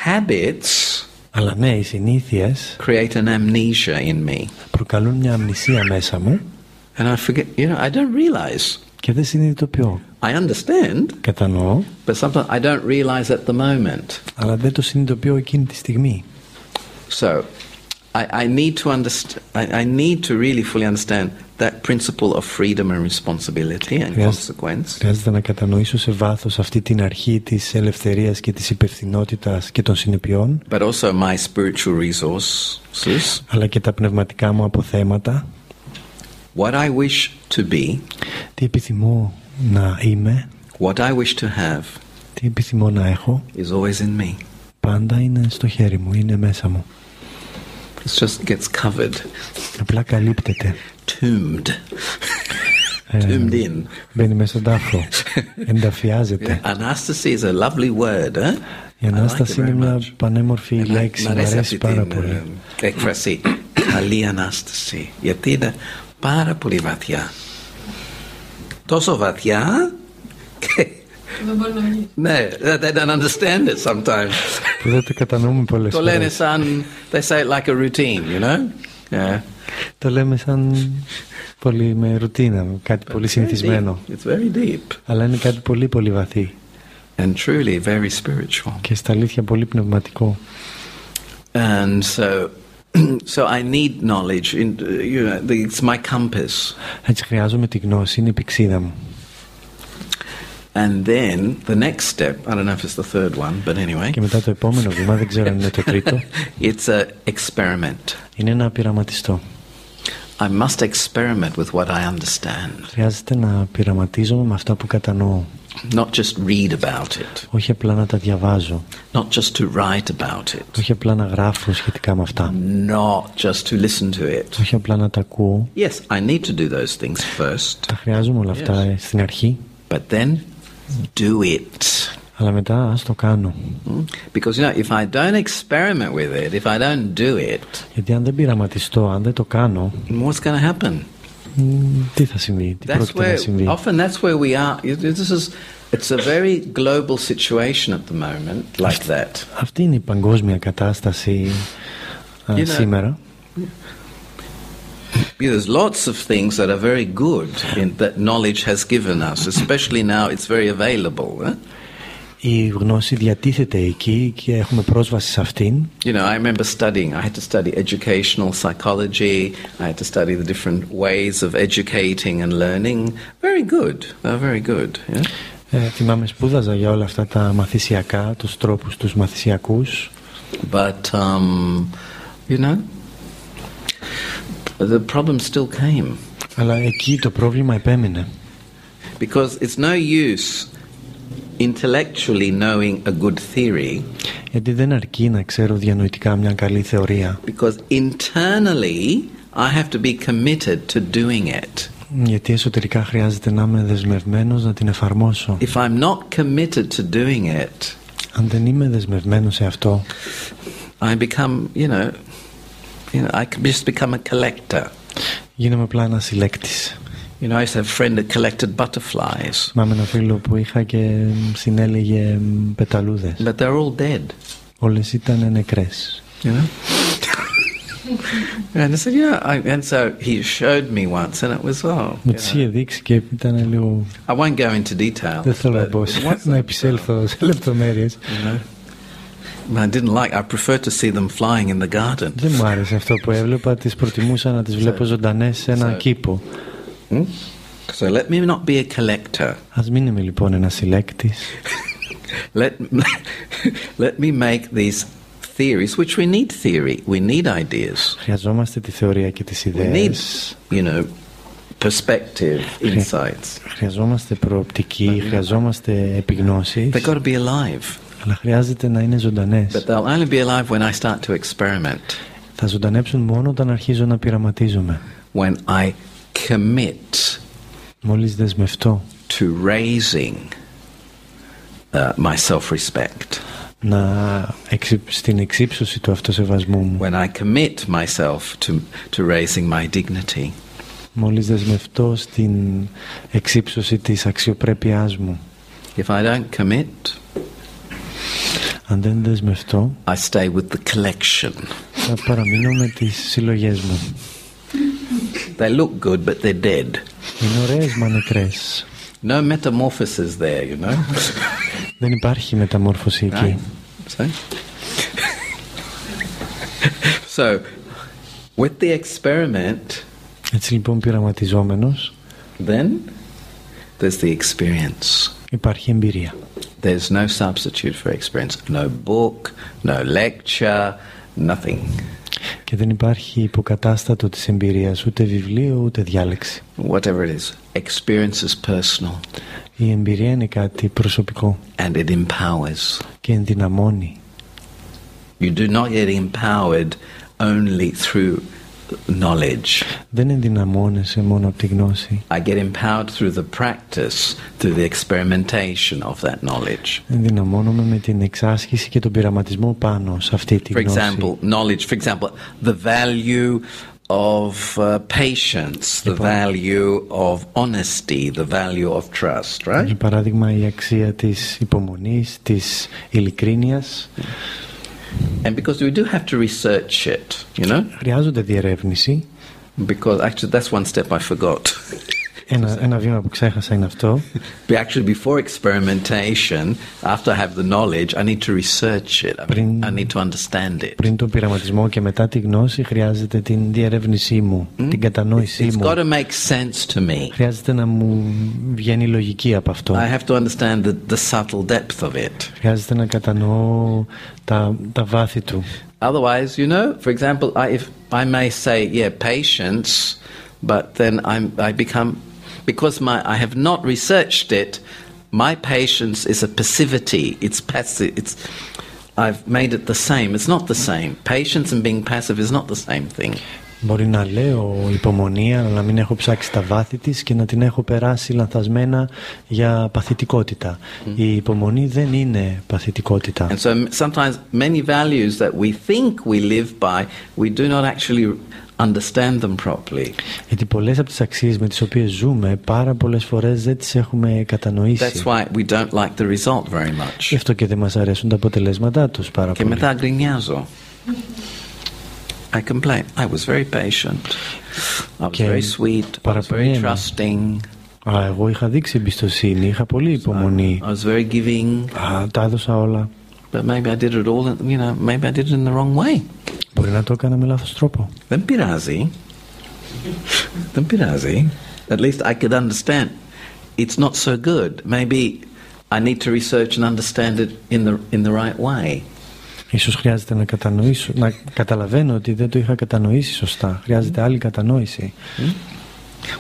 habits αλλά ναι, οι συνήθειες create an amnesia in me. Προκαλούν μια αμνησία μέσα μου. And I forget, I don't realize. Και δεν συνειδητοποιώ. I understand. Κατανοώ. But sometimes I don't realize at the moment. Αλλά δεν το συνειδητοποιώ εκείνη τη στιγμή. So, I need to understand. I need to really fully understand that principle of freedom and responsibility and consequence. Χρειάζεται να κατανοήσω σε βάθος αυτή την αρχή της ελευθερίας και της υπευθυνότητας και των συνεπειών. But also my spiritual resources. Αλλά και τα πνευματικά μου αποθέματα. What I wish to be. Τι επιθυμώ να είμαι. What I wish to have. Τι επιθυμώ να έχω. Is always in me. Πάντα είναι στο χέρι μου, είναι μέσα μου. It just gets covered. Απλά καλύπτεται. Tombed. Tombed in. Μπαίνει μέσα στον τάφο. Ενταφιάζεται. Anastasi is a lovely word. Η Ανάσταση είναι μια πανέμορφη λέξη. Μου αρέσει πάρα πολύ. Έκφραση. Καλή Ανάσταση. Γιατί είναι πάρα πολύ βαθιά. Τόσο βαθιά και δεν μπορεί να βγει. Ναι, they don't understand it sometimes. Που δεν το κατανοούμε πολλές φορές. Το λένε σαν, they say it like a routine, Yeah. Το λέμε σαν πολύ με ρουτίνα, κάτι πολύ συνηθισμένο. It's very deep. Αλλά είναι κάτι πολύ πολύ βαθύ. And truly very spiritual. Και στα αλήθεια πολύ πνευματικό. And so I need knowledge. It's my compass. Έτσι χρειάζομαι τη γνώση, είναι η πηξίδα μου. And then the next step, I don't know if it's the third one, but anyway. Και μετά το επόμενο βήμα, δεν ξέρω αν είναι το τρίτο. It's a experiment. Είναι να πειραματιστώ. I must experiment with what I understand. Χρειάζεται να πειραματίζομαι με αυτά που κατανοώ. Not just read about it. Όχι απλά να τα διαβάζω. Not just to write about it. Όχι απλά να γράφω σχετικά με αυτά. Not just to listen to it. Όχι απλά να τα ακούω. Yes, I need to do those things first. Τα χρειάζομαι όλα αυτά στην αρχή. But then do it. Αλλά μετά ας το κάνω. Because if I don't experiment with it, if I don't do it, γιατί αν δεν πειραματιστώ, αν δεν το κάνω, what's going to happen? Τι θα συμβεί, τι πρόκειται να συμβεί. Often that's where we are. It's a very global situation at the moment, like that. Αυτή είναι η παγκόσμια κατάσταση σήμερα. There's lots of things that are very good that knowledge has given us, especially now it's very available. Η γνώση διατίθεται εκεί και έχουμε πρόσβαση σε αυτήν. I remember studying. I had to study educational psychology. I had to study the different ways of educating and learning. Very good. They're very good. Θυμάμαι σπούδαζα για όλα αυτά τα μαθησιακά, τους τρόπους τους μαθησιακούς. But the problem still came. Αλλά εκεί το πρόβλημα επέμεινε. Because it's no use intellectually knowing a good theory. Γιατί δεν αρκεί να ξέρω διανοητικά μια καλή θεωρία. Because internally I have to be committed to doing it. Γιατί εσωτερικά χρειάζεται να είμαι δεσμευμένος να την εφαρμόσω. If I'm not committed to doing it, αν δεν είμαι δεσμευμένος σε αυτό, I become, I just become a collector. Γίνομαι απλά ένας συλλέκτης. I used to have a friend that collected butterflies. Μάμε ένα φίλο που είχα και συνέλεγε πεταλούδες. But they're all dead. Όλες ήταν νεκρές. And I said, and so he showed me once, and it was Μου τις είχε δείξει και ήταν λίγο. I won't go into detail. Δεν θέλω να επισέλθω σε λεπτομέρειες. I didn't like. I prefer to see them flying in the garden. Δεν μου άρεσε αυτό που έβλεπα. Τις προτιμούσα να τις βλέπω ζωντανές σε ένα κήπο. So let me not be a collector. Ας μην είμαι λοιπόν ένας συλλέκτης. Let me make these theories, which we need theory, we need ideas. Χρειαζόμαστε τη θεωρία και τις ιδέες. We need, you know, perspective, insights. Χρειαζόμαστε προοπτική, χρειαζόμαστε επιγνώσεις. They've got to be alive. Αλλά χρειάζεται να είναι ζωντανές. But they'll only be alive when I start to experiment. Θα ζωντανέψουν μόνο όταν αρχίζω να πειραματίζομαι. When I commit μόλις δεσμευτώ to raising my self-respect. Στην εξύψωση του αυτοσεβασμού μου. When I commit myself to raising my dignity. Μόλις δεσμευτώ στην εξύψωση της αξιοπρέπειάς μου. If I don't commit, αν δεν δεσμευτώ, I stay with the collection. Θα παραμείνω με τις συλλογές μου. They look good, but they're dead. Είναι ωραίες μα νεκρές. No metamorphosis there, you know. Δεν υπάρχει μεταμόρφωση εκεί. So, with the experiment, έτσι λοιπόν πειραματιζόμενος, then there's the experience. Υπάρχει εμπειρία. There's no substitute for experience. No book, no lecture, nothing. Και δεν υπάρχει υποκατάστατο της εμπειρίας, ούτε βιβλίο, ούτε διάλεξη. Whatever it is, experience is personal. Η εμπειρία είναι κάτι προσωπικό. And it empowers. Και ενδυναμώνει. You do not get empowered only through knowledge. Δεν ενδυναμώνεσαι μόνο από τη γνώση. I get empowered through the practice, through the experimentation of that knowledge. Ενδυναμώνομαι με την εξάσκηση και τον πειραματισμό πάνω σε αυτή τη γνώση. For example, the value of patience, the value of honesty, the value of trust, right? Για παράδειγμα, η αξία της υπομονής, της ειλικρίνειας. And because we do have to research it, you know? Χρειάζονται διερεύνηση. Because actually that's one step I forgot. Ένα βήμα που ξέχασα είναι αυτό. But actually before experimentation, after I have the knowledge, I need to research it. I need to understand it. Πριν τον πειραματισμό και μετά τη γνώση χρειάζεται την διερεύνησή μου, την κατανόησή μου. It's got to make sense to me. Χρειάζεται να μου βγαίνει λογική από αυτό. I have to understand the subtle depth of it. Χρειάζεται να κατανοώ τα βάθη του. Otherwise, you know, for example, if I may say, yeah, patience, but then I become, because I have not researched it, my patience is a passivity. It's passive. I've made it the same. It's not the same. Patience and being passive is not the same thing. Μπορεί να λέω υπομονή, αλλά να μην έχω ψάξει τα βάθη της και να την έχω περάσει λανθασμένα για παθητικότητα. Η υπομονή δεν είναι παθητικότητα. And so sometimes many values that we think we live by, we do not actually understand them properly. Γιατί πολλές από τις αξίες με τις οποίες ζούμε, πάρα πολλές φορές δεν τις έχουμε κατανοήσει. That's why we don't like the result very much. Γι' αυτό και δεν μας αρέσουν τα αποτελέσματά τους πάρα πολύ. Και μετά γκρινιάζω. I complain. I was very patient. I was very sweet. I was very trusting. Εγώ είχα δείξει εμπιστοσύνη, είχα πολύ υπομονή. I was very giving. Τα έδωσα όλα. But maybe I did it all, you know, maybe I did it in the wrong way. Μπορεί να το έκανα με λάθος τρόπο. Δεν πειράζει. Δεν πειράζει. At least I could understand. It's not so good. Maybe I need to research and understand it in the right way. Ίσως χρειάζεται να κατανοήσω, να καταλαβαίνω ότι δεν το είχα κατανοήσει σωστά. Χρειάζεται άλλη κατανόηση.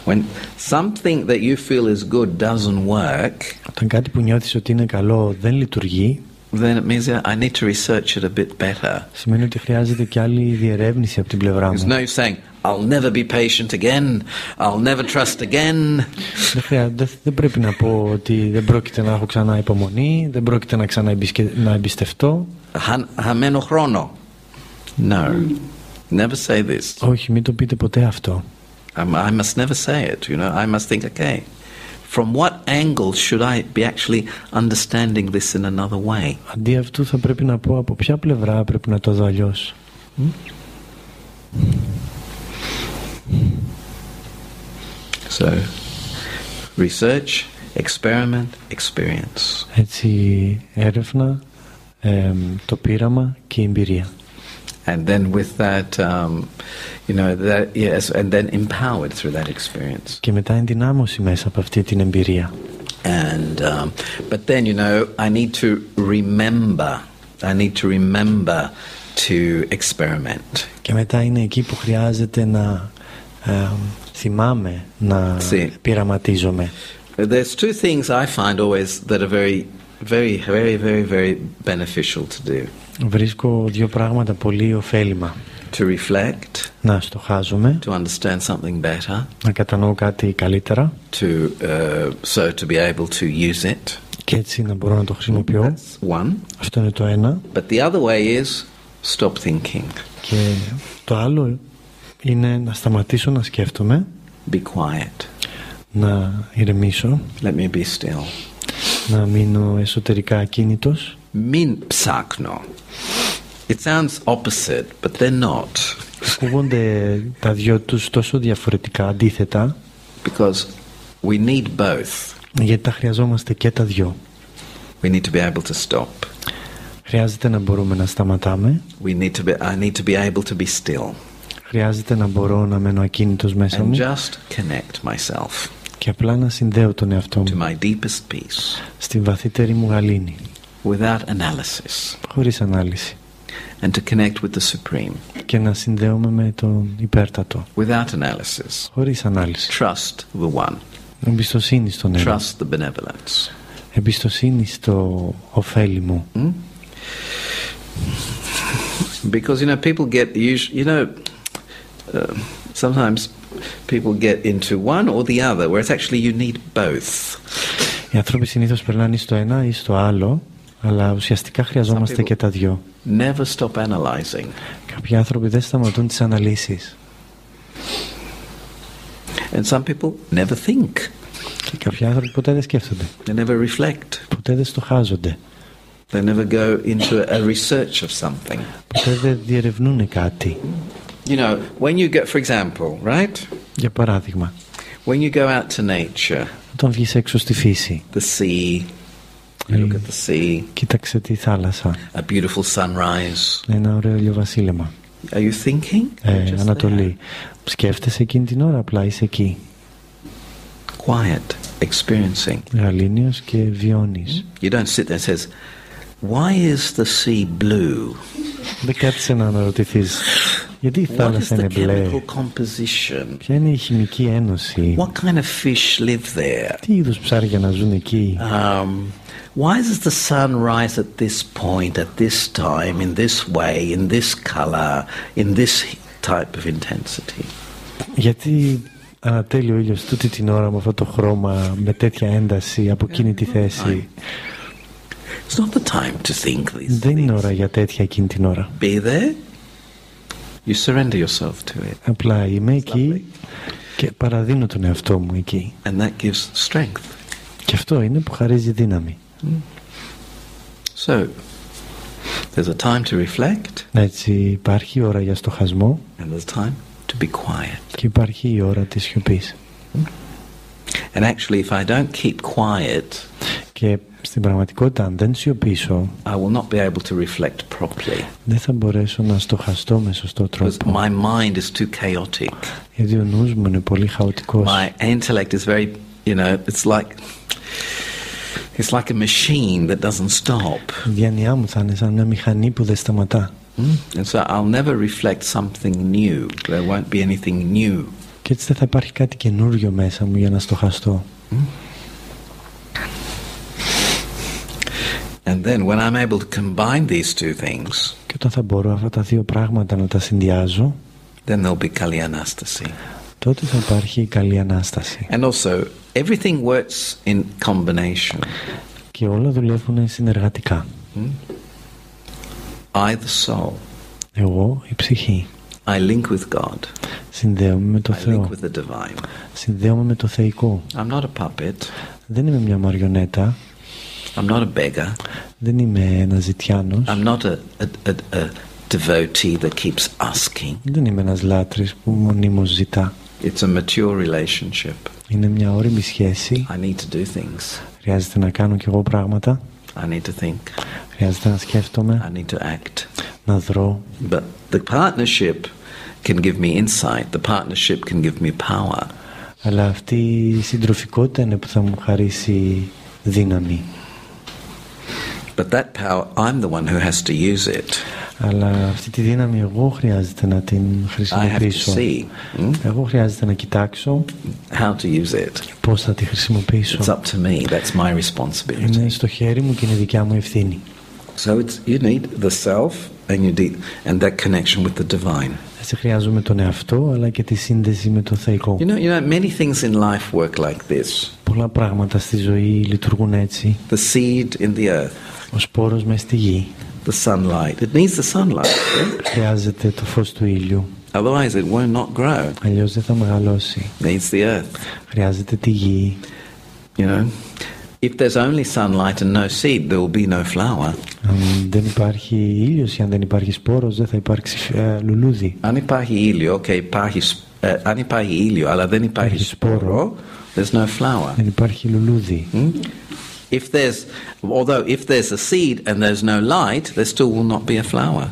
When something that you feel is good doesn't work, όταν κάτι που νιώθεις ότι είναι καλό δεν λειτουργεί, then it means I need to research it a bit better. Σημαίνει ότι χρειάζεται και άλλη διερεύνηση από την πλευρά μου. There's no saying, I'll never be patient again, I'll never trust again. Δεν πρέπει να πω ότι δεν πρόκειται να έχω ξανά υπομονή, δεν πρόκειται να εμπιστευτώ. Χαμένο χρόνο. No, never say this. Όχι, μην το πείτε ποτέ αυτό. I must never say it, you know. I must think, okay, from what angle should I be actually understanding this in another way? Αντί αυτού θα πρέπει να πω από ποια πλευρά πρέπει να το δω αλλιώς. So, research, experiment, experience. Έτσι, έρευνα, το πείραμα και η εμπειρία. And then with that, you know, that, yes, and then empowered through that experience. Και μετά ενδυνάμωση μέσα από αυτή την εμπειρία. And but then, you know, I need to remember to experiment. Και μετά είναι εκεί που χρειάζεται να θυμάμαι, να πειραματίζομαι. There's two things I find always that are very, very, very, very, very beneficial to do. Βρίσκω δύο πράγματα πολύ ωφέλιμα. To reflect, να στοχάζομαι, to understand something better, να κατανοώ κάτι καλύτερα, so to be able to use it. Και έτσι να μπορώ να το χρησιμοποιώ. That's one. Αυτό είναι το ένα. But the other way is stop thinking. Και το άλλο είναι να σταματήσω να σκέφτομαι. Be quiet. Να ηρεμήσω. Let me be still. Να μείνω εσωτερικά ακίνητος. Μην ψάχνω. It sounds opposite, but they're not. Ακούγονται τα δυο τους τόσο διαφορετικά, αντίθετα. Because we need both. Γιατί τα χρειαζόμαστε και τα δυο. We need to be able to stop. Χρειάζεται να μπορούμε να σταματάμε. I need to be able to be still. Χρειάζεται να μπορώ να μένω ακίνητος μέσα μου. And just connect myself. Και απλά να συνδέω τον εαυτό μου. To my deepest peace. Στη βαθύτερη μου γαλήνη. Without analysis. Χωρίς ανάλυση. And to connect with the Supreme. Και να συνδέομαι με τον υπέρτατο. Without analysis. Χωρίς ανάλυση. Trust the one. Εμπιστοσύνη στον ένα. Trust the benevolence. Εμπιστοσύνη στο ωφέλη μου. Because people get sometimes people get into one or the other, whereas actually you need both. Οι άνθρωποι συνήθως περνάνε στο ένα ή στο άλλο, αλλά ουσιαστικά χρειαζόμαστε και τα δυο. Never stop analyzing. Κάποιοι άνθρωποι δεν σταματούν τις αναλύσεις. And some people never think. Και κάποιοι άνθρωποι ποτέ δεν σκέφτονται. They never reflect. Ποτέ δεν στοχάζονται. They never go into a research of something. Ποτέ δεν διερευνούν κάτι. When you get, for example, right? Για παράδειγμα. When you go out to nature. Όταν βγεις έξω στη φύση. The sea. You look at the sea. Κοίταξε τη θάλασσα. A beautiful sunrise. Ένα ωραίο ηλιοβασίλεμα. Are you thinking? Ανατολή. Σκέφτεσαι εκείνη την ώρα, απλά είσαι εκεί. Quiet, experiencing. Γαλήνιος και βιώνεις. You don't sit there and says, why is the sea blue? Δεν κάθεσαι να αναρωτηθείς γιατί η θάλασσα είναι μπλε. Ποια είναι η χημική ένωση. What kind of fish live there? Τι είδους ψάρια να ζουν εκεί. Why does the sun rise at this point, at this time, in this way, in this color, in this type of intensity? Γιατί ανατέλει ο ήλιος τούτη την ώρα με αυτό το χρώμα, με τέτοια ένταση, από εκείνη τη θέση. It's not the time to think these things. Δεν είναι ώρα για τέτοια εκείνη την ώρα. Be there. You surrender yourself to it. Απλά είμαι εκεί και παραδίνω τον εαυτό μου εκεί. And that gives strength. Και αυτό είναι που χαρίζει δύναμη. So, there's a time to reflect. Έτσι υπάρχει η ώρα για στοχασμό. And there's time to be quiet. Και υπάρχει η ώρα της σιωπής. And actually, if I don't keep quiet, και στην πραγματικότητα αν δεν σιωπήσω, I will not be able to reflect properly. Δεν θα μπορέσω να στοχαστώ με σωστό τρόπο. My mind is too chaotic. Γιατί ο νους μου είναι πολύ χαοτικός. My intellect is very, it's like a machine that doesn't stop. Η διάνοιά μου θα είναι σαν μια μηχανή που δεν σταματά. And so I'll never reflect something new. There won't be anything new. Και έτσι δεν θα υπάρχει κάτι καινούριο μέσα μου για να στοχαστώ. And then when I'm able to combine these two things, και όταν θα μπορώ αυτά τα δύο πράγματα να τα συνδυάζω, then there'll be Kali Anastasi. Τότε θα υπάρχει η καλή Ανάσταση. And also, everything works in combination. Και όλα δουλεύουν συνεργατικά. I, the soul. Εγώ, η ψυχή. I link with God. Συνδέομαι με το Θεό. Link with the divine. Συνδέομαι με το θεϊκό. I'm not a puppet. Δεν είμαι μια μαριονέτα. I'm not a beggar. Δεν είμαι ένας ζητιάνος. I'm not a devotee that keeps asking. Δεν είμαι ένας λάτρης που μονίμως ζητά. It's a mature relationship. Είναι μια όριμη σχέση. I need to do things. Χρειάζεται να κάνω κι εγώ πράγματα. I need to think. Χρειάζεται να σκέφτομαι. I need to act. Να δρώ. But the partnership can give me insight. The partnership can give me power. Αλλά αυτή η συντροφικότητα είναι που θα μου χαρίσει δύναμη. But that power, I'm the one who has to use it. Αλλά αυτή τη δύναμη εγώ χρειάζεται να την χρησιμοποιήσω. Εγώ χρειάζεται να κοιτάξω how to use it. Πώς θα τη χρησιμοποιήσω. It's up to me. That's my responsibility. Είναι στο χέρι μου και είναι δικιά μου ευθύνη. So you need the self and that connection with the divine. Έτσι χρειάζομαι τον εαυτό αλλά και τη σύνδεση με το θεϊκό. You know, many things in life work like this. Πολλά πράγματα στη ζωή λειτουργούν έτσι. The seed in the earth. Ο σπόρος μες στη γη. The sunlight. It needs the sunlight. Χρειάζεται το φως του ήλιου. Otherwise it will not grow. Αλλιώς δεν θα μεγαλώσει. Needs the earth. Χρειάζεται τη γη. You know, if there's only sunlight and no seed, there will be no flower. Αν δεν υπάρχει ήλιος ή αν δεν υπάρχει σπόρος, δεν θα υπάρξει λουλούδι. Αν υπάρχει ήλιο, αν υπάρχει ήλιο, αλλά δεν υπάρχει σπόρο, there's no flower. Δεν υπάρχει λουλούδι. If there's a seed and there's no light, there still will not be a flower.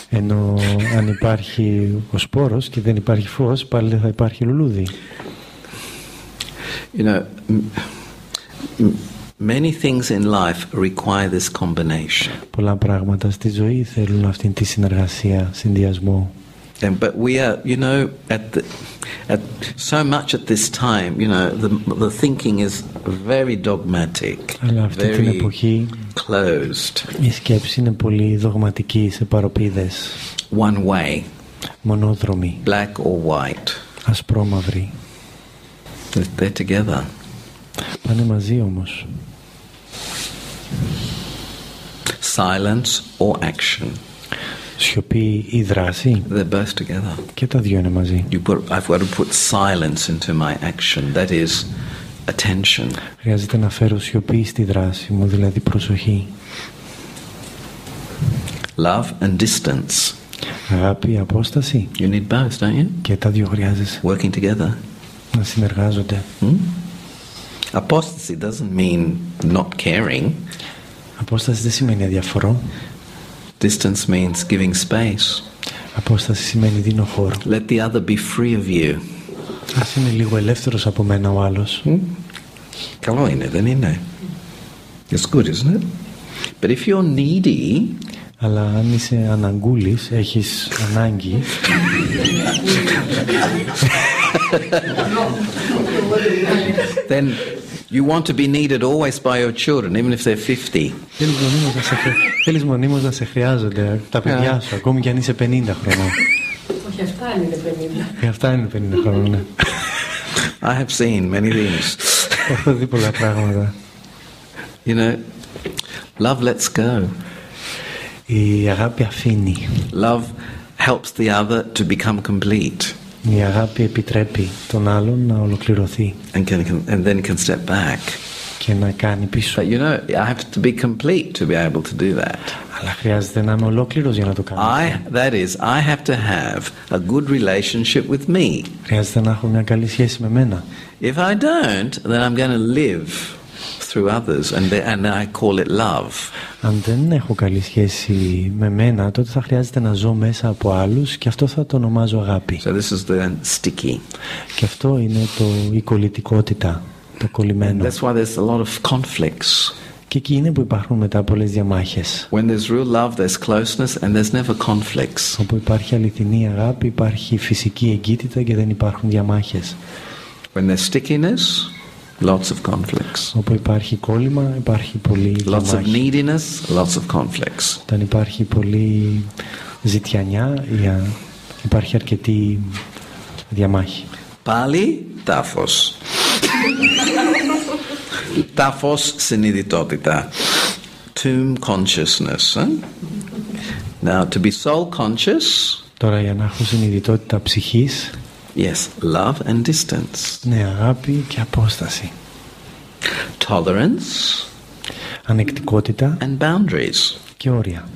Ενώ αν υπάρχει ο σπόρος και δεν υπάρχει φως, πάλι δεν θα υπάρχει λουλούδι. You know, many things in life require this combination. Πολλά πράγματα στη ζωή θέλουν αυτήν τη συνεργασία, συνδυασμό. But we are, you know, so much at this time, you know, the thinking is very dogmatic, αλλά αυτή την εποχή closed. Η σκέψη είναι πολύ δογματική, σε παροπίδες. One way. Μονόδρομη. Black or white. Ασπρόμαυρη. They're together. Πάνε μαζί όμως. Silence or action. Σιωπή ή δράση. They're both together. Και τα δύο είναι μαζί. I've got to put silence into my action. That is attention. Χρειάζεται να φέρω σιωπή στη δράση μου, δηλαδή προσοχή. Love and distance. Αγάπη, απόσταση. You need both, don't you? Και τα δύο χρειάζεσαι. Working together. Να συνεργάζονται. Apostasy doesn't mean not caring. Απόσταση δεν σημαίνει αδιαφορώ. Distance means giving space. Απόσταση σημαίνει δίνω χώρο. Let the other be free of you. Ας είναι λίγο ελεύθερος από μένα ο άλλος. Καλό είναι, δεν είναι? It's good, isn't it? But if you're needy, αλλά αν είσαι αναγκούλης, έχεις ανάγκη, then you want to be needed always by your children, even if they're 50. Θέλεις μονίμως να σε χρειάζονται τα παιδιά σου, ακόμη κι αν είσαι 50 χρονών. Όχι, αυτά είναι 50. Αυτά είναι 50 χρονών, ναι. I have seen many things. Έχω δει πολλά πράγματα. You know, love lets go. Η αγάπη αφήνει. Love helps the other to become complete. Η αγάπη επιτρέπει τον άλλον να ολοκληρωθεί. And then can step back. Και να κάνει πίσω. But you know, I have to be complete to be able to do that. Αλλά χρειάζεται να είμαι ολόκληρος για να το κάνω. That is, I have to have a good relationship with me. Χρειάζεται να έχω μια καλή σχέση με μένα. If I don't, then I'm going to live through others, and I call it love. Αν δεν έχω καλή σχέση με μένα, τότε θα χρειάζεται να ζω μέσα από άλλους και αυτό θα το ονομάζω αγάπη. So this is the sticky. Και αυτό είναι η κολλητικότητα, το κολλημένο. That's why there's a lot of conflicts. Και εκεί είναι που υπάρχουν μετά πολλές διαμάχες. When there's real love, there's closeness, and there's never conflicts. Όπου υπάρχει αληθινή αγάπη, υπάρχει φυσική εγκύτητα και δεν υπάρχουν διαμάχες. When there's stickiness, lots of conflicts. Όπου υπάρχει κόλλημα, υπάρχει πολύ διαμάχη. Lots of neediness, lots of conflicts. Όταν υπάρχει πολύ ζητιανιά, υπάρχει αρκετή διαμάχη. Πάλι τάφος. Τάφος συνειδητότητα. Tomb consciousness. Now, to be soul conscious. Τώρα για να έχω συνειδητότητα ψυχής. Yes, love and distance. Ναι, αγάπη και απόσταση. Tolerance. Ανεκτικότητα. And boundaries. Και όρια.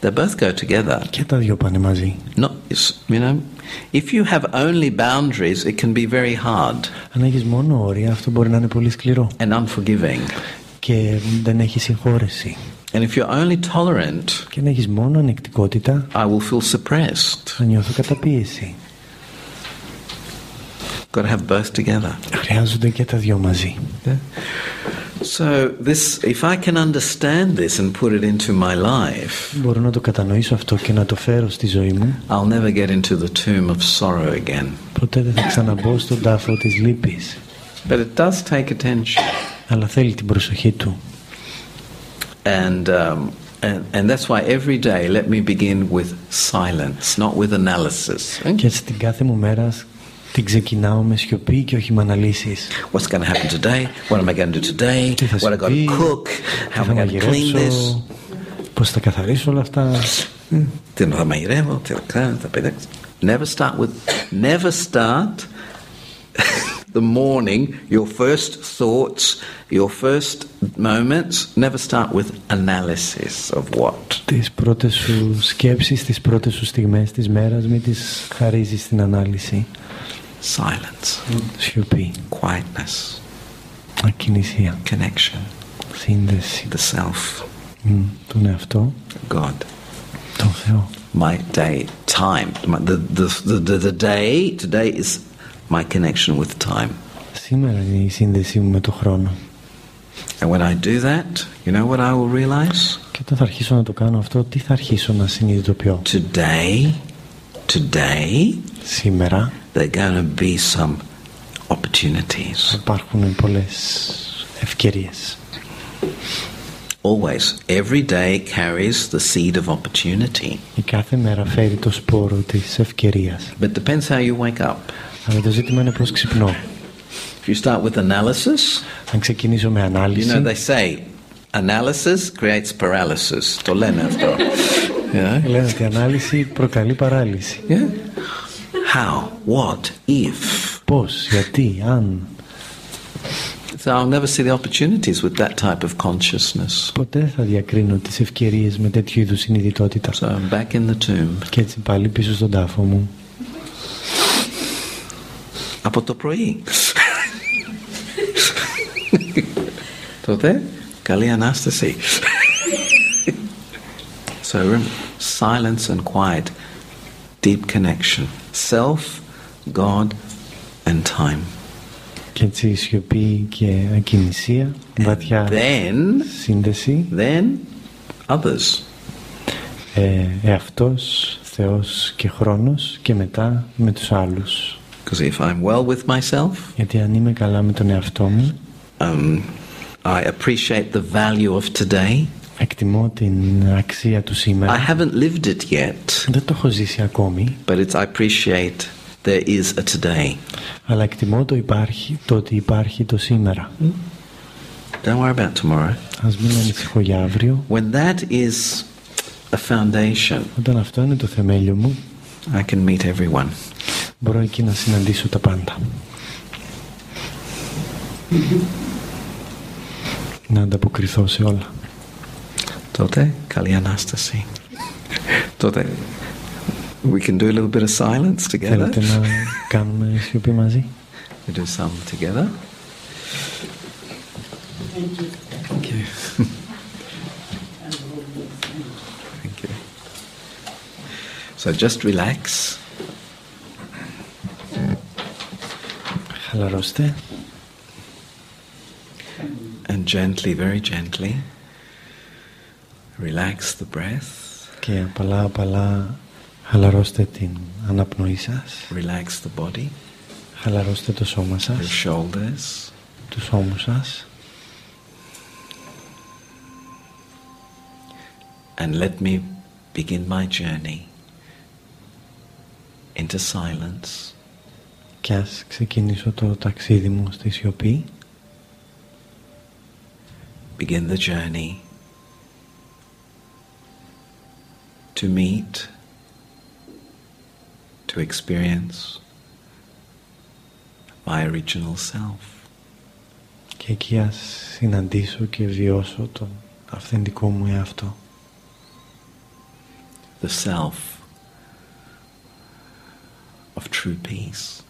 They both go together. Και τα δύο πάνε μαζί. You know, if you have only boundaries, it can be very hard. Αν έχεις μόνο όρια, αυτό μπορεί να είναι πολύ σκληρό. And unforgiving. Και δεν έχει συγχώρεση. And if you're only tolerant, και αν έχεις μόνο ανεκτικότητα, I will feel suppressed. θα νιώθω καταπίεση. Got to have both together. Χρειάζονται και τα δύο μαζί. Yeah. So if I can understand this and put it into my life, μπορώ να το κατανοήσω αυτό και να το φέρω στη ζωή μου, I'll never get into the tomb of sorrow again. ποτέ δεν θα ξαναμπω στον τάφο της λύπης. But it does take attention. Αλλά θέλει την προσοχή του. And that's why every day let me begin with silence, not with analysis. Και έτσι την κάθε μου μέρα την ξεκινάω με σιωπή και όχι με αναλύσεις. What's going to happen today? What am I going to do today? Τι θα What am I going to cook? How am I going to clean this? Πώς θα καθαρίσω όλα αυτά? Τι θα μαγειρεύω? Τι θα κάνω? Θα πετάξω? Never start the morning, your first thoughts, your first moments, never start with analysis of what. Τις πρώτες σου σκέψεις, τις πρώτες σου στιγμές της μέρας, μην τις χαρίζεις στην ανάλυση. Silence. Σιωπή. Quietness. Ακινησία. Connection. Σύνδεση. The self. Τον εαυτό. God. Τον Θεό. My day, time. The day, today is my connection with time. Σήμερα είναι η σύνδεσή μου με τον χρόνο. And when I do that, you know what I will realize? Και όταν θα αρχίσω να το κάνω αυτό, τι θα αρχίσω να συνειδητοποιώ? Today, σήμερα, there are going to be some opportunities. Υπάρχουν πολλές ευκαιρίες. Always, every day carries the seed of opportunity. Η κάθε μέρα φέρει το σπόρο της ευκαιρίας. But it depends how you wake up. Αλλά το ζήτημα είναι πώς ξυπνώ. If you start with analysis, αν ξεκινήσω με ανάλυση, you know they say, analysis creates paralysis. Το λένε αυτό. Yeah. Λένε ότι η ανάλυση προκαλεί παράλυση. Yeah. How? What? If? Πώς? Γιατί? Αν? So I'll never see the opportunities with that type of consciousness. Ποτέ θα διακρίνω τις ευκαιρίες με τέτοιου είδους συνειδητότητα. So I'm back in the tomb. Και έτσι πάλι πίσω στον τάφο μου. Από το πρωί. Τότε, καλή Ανάσταση. So remember, silence and quiet, deep connection, self, God and time. Και έτσι σιωπή και ακινησία, βαθιά σύνδεση. Then others. Εαυτός, Θεός και χρόνος και μετά με τους άλλους. Because if I'm well with myself, γιατί αν είμαι καλά με τον εαυτό μου, I appreciate the value of today. Εκτιμώ την αξία του σήμερα. I haven't lived it yet. Δεν το έχω ζήσει ακόμη. But I appreciate there is a today. Αλλά εκτιμώ το ότι υπάρχει το σήμερα. Don't worry about tomorrow. Ας μην ανησυχώ για αύριο. When that is a foundation, όταν αυτό είναι το θεμέλιο μου, I can meet everyone. Μπορώ εκεί να συναντήσω τα πάντα. Να ανταποκριθώ σε όλα. Τότε, καλή Ανάσταση. Τότε, we can do a little bit of silence together. Θέλετε να κάνουμε σιωπή μαζί? We do some together. Thank you. Thank you. So just relax. Χαλαρώστε. And gently, very gently, relax the breath. Και απαλά χαλαρώστε την αναπνοή σας. Relax the body. Χαλαρώστε το σώμα σας. Your shoulders. Τους ώμους σας. And let me begin my journey into silence. Και ας ξεκινήσω το ταξίδι μου στη σιωπή. Begin the journey to meet, to experience my original self. Και εκεί ας συναντήσω και βιώσω τον αυθεντικό μου εαυτό. The self of true peace.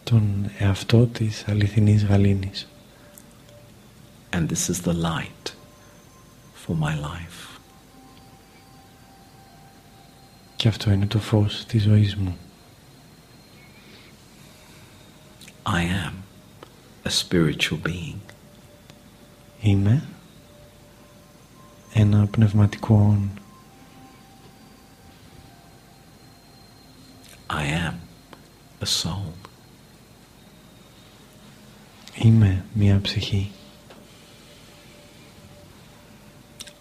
Τον εαυτό της αληθινής γαλήνης. And this is the light for my life. Και αυτό είναι το φως της ζωής μου. I am a spiritual being. Είμαι ένα πνευματικό όν. I am a soul. Είμαι μια ψυχή.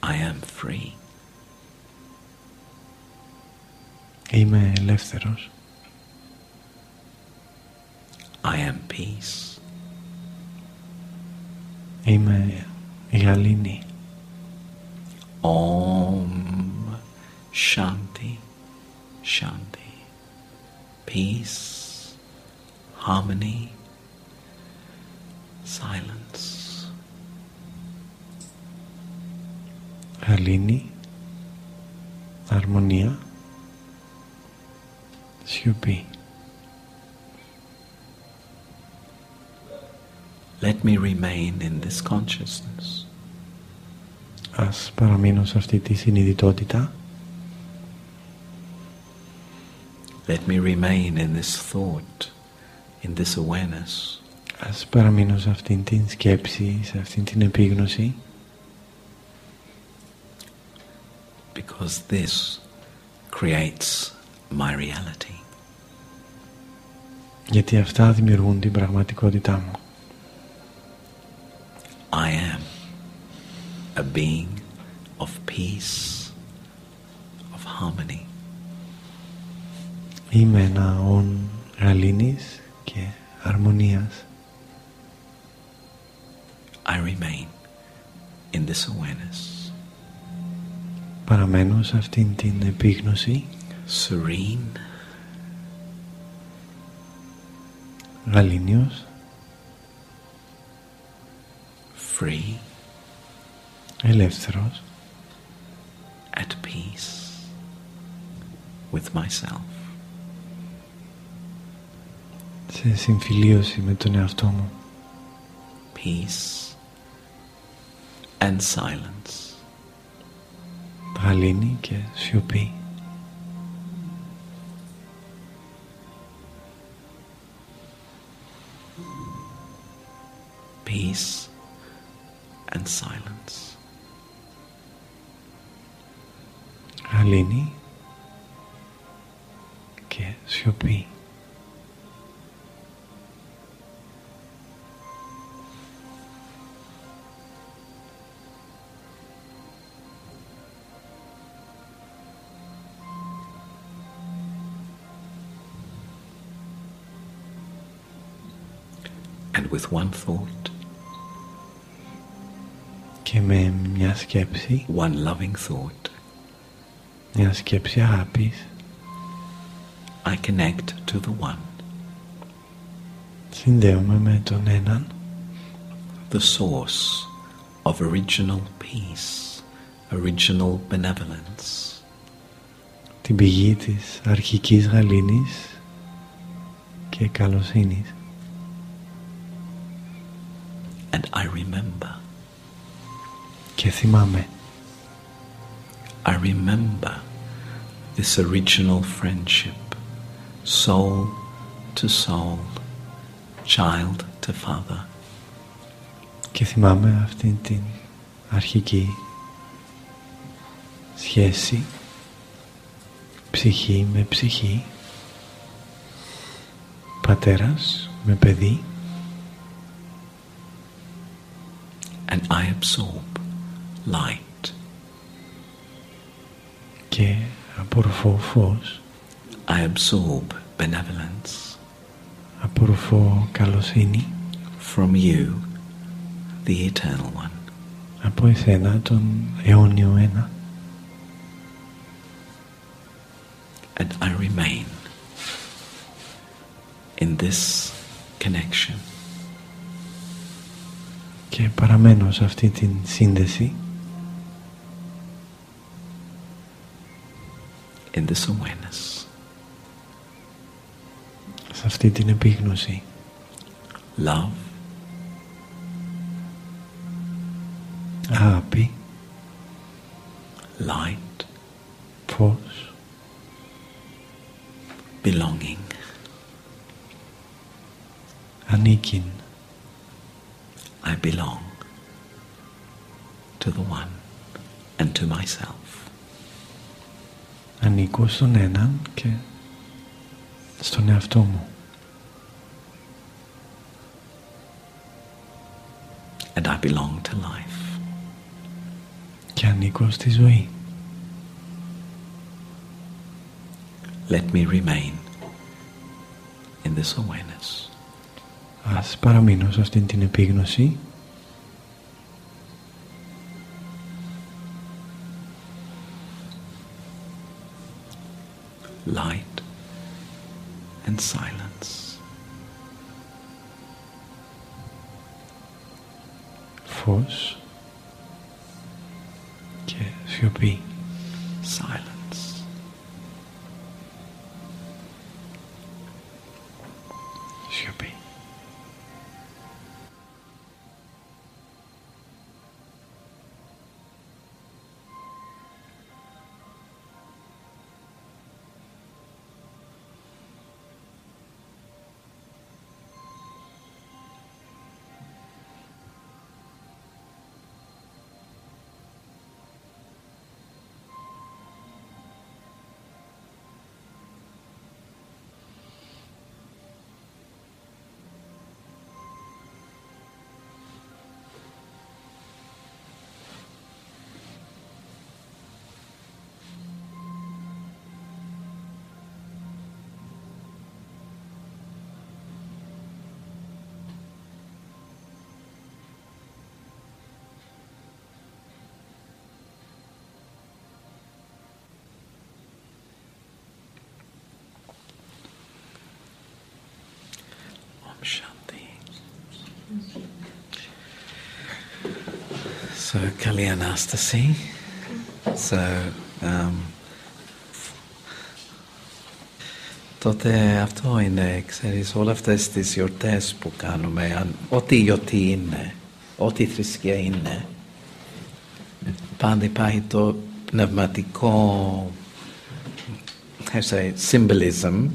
I am free. Είμαι ελεύθερος. I am peace. Είμαι η γαλήνη. Om Shanti Shanti. Peace, harmony, silence. Γαλήνη, αρμονία, σιωπή. Let me remain in this consciousness. Ας παραμείνω σε αυτή τη συνειδητότητα. Let me remain in this thought, in this awareness. Ας παραμείνω σε αυτήν την σκέψη, σε αυτήν την επίγνωση. Because this creates my reality. Γιατί αυτά δημιουργούν την πραγματικότητά μου. I am a being of peace, of harmony. Είμαι ένα όν γαλήνης και αρμονίας. I remain in this awareness. Παραμένω σε αυτήν την επίγνωση. Serene. Γαλήνιος. Free. Ελεύθερος. At peace with myself. Σε συμφιλίωση με τον εαυτό μου. Peace and silence. Γαλήνη και σιωπή. Peace and silence. Γαλήνη και σιωπή. And with one thought, και με μια σκέψη, one loving thought, μια σκέψη αγάπης, I connect to the one, συνδέομαι με τον έναν, the source of original peace, original benevolence. την πηγή της αρχικής γαλήνης και καλοσύνης. And I remember. Και θυμάμαι. I remember this original friendship, soul to soul, child to father. Και θυμάμαι αυτήν την αρχική σχέση, ψυχή με ψυχή, πατέρας με παιδί. And I absorb light. Και απορροφώ φως. I absorb benevolence. Απορροφώ καλοσύνη. From you, the eternal one. Από εσένα, τον αιώνιο ένα. And I remain in this connection. Και παραμένω σε αυτή την σύνδεση. In this awareness. Σε αυτή την επίγνωση. Love. Αγάπη. Light. Φως. Belonging. Ανήκειν. I belong to the one and to myself. Ανήκω στον έναν και στον εαυτό μου. And I belong to life. Και ανήκω στη ζωή. Let me remain in this awareness. Ας παραμείνω σε αυτήν την επίγνωση. Light and silence. Φως και σιωπή. Silence. Σιωπή. So, καλή Ανάσταση. Τότε αυτό είναι, ξέρεις, όλα αυτές τις γιορτές που κάνουμε, ό,τι γιορτή είναι, ό,τι θρησκεία είναι, πάντα υπάρχει το πνευματικό symbolism.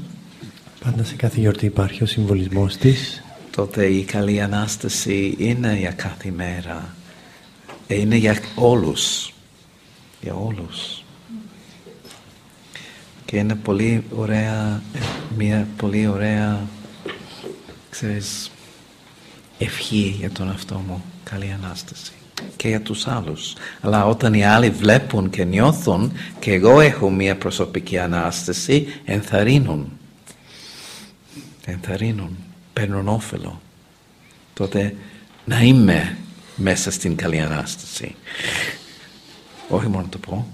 Πάντα σε κάθε γιορτή υπάρχει ο συμβολισμός της. Τότε η καλή Ανάσταση είναι για κάθε μέρα. Είναι για όλους. Για όλους. Και είναι πολύ ωραία, μια πολύ ωραία, ξέρεις, ευχή για τον εαυτό μου. Καλή Ανάσταση. Και για τους άλλους. Αλλά όταν οι άλλοι βλέπουν και νιώθουν και εγώ έχω μια προσωπική Ανάσταση, ενθαρρύνουν. Παίρνουν όφελο. Τότε να είμαι μέσα στην καλή Ανάσταση. Όχι μόνο το πω.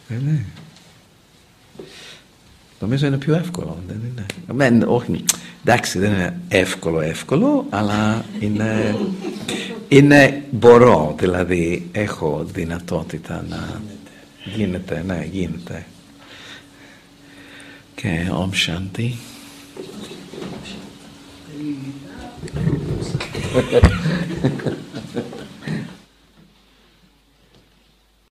Ναι. Νομίζω είναι πιο εύκολο, δεν είναι? Όχι, εντάξει, δεν είναι εύκολο, αλλά είναι μπορώ, δηλαδή έχω δυνατότητα να γίνεται, ναι, γίνεται. Και Om Shanti.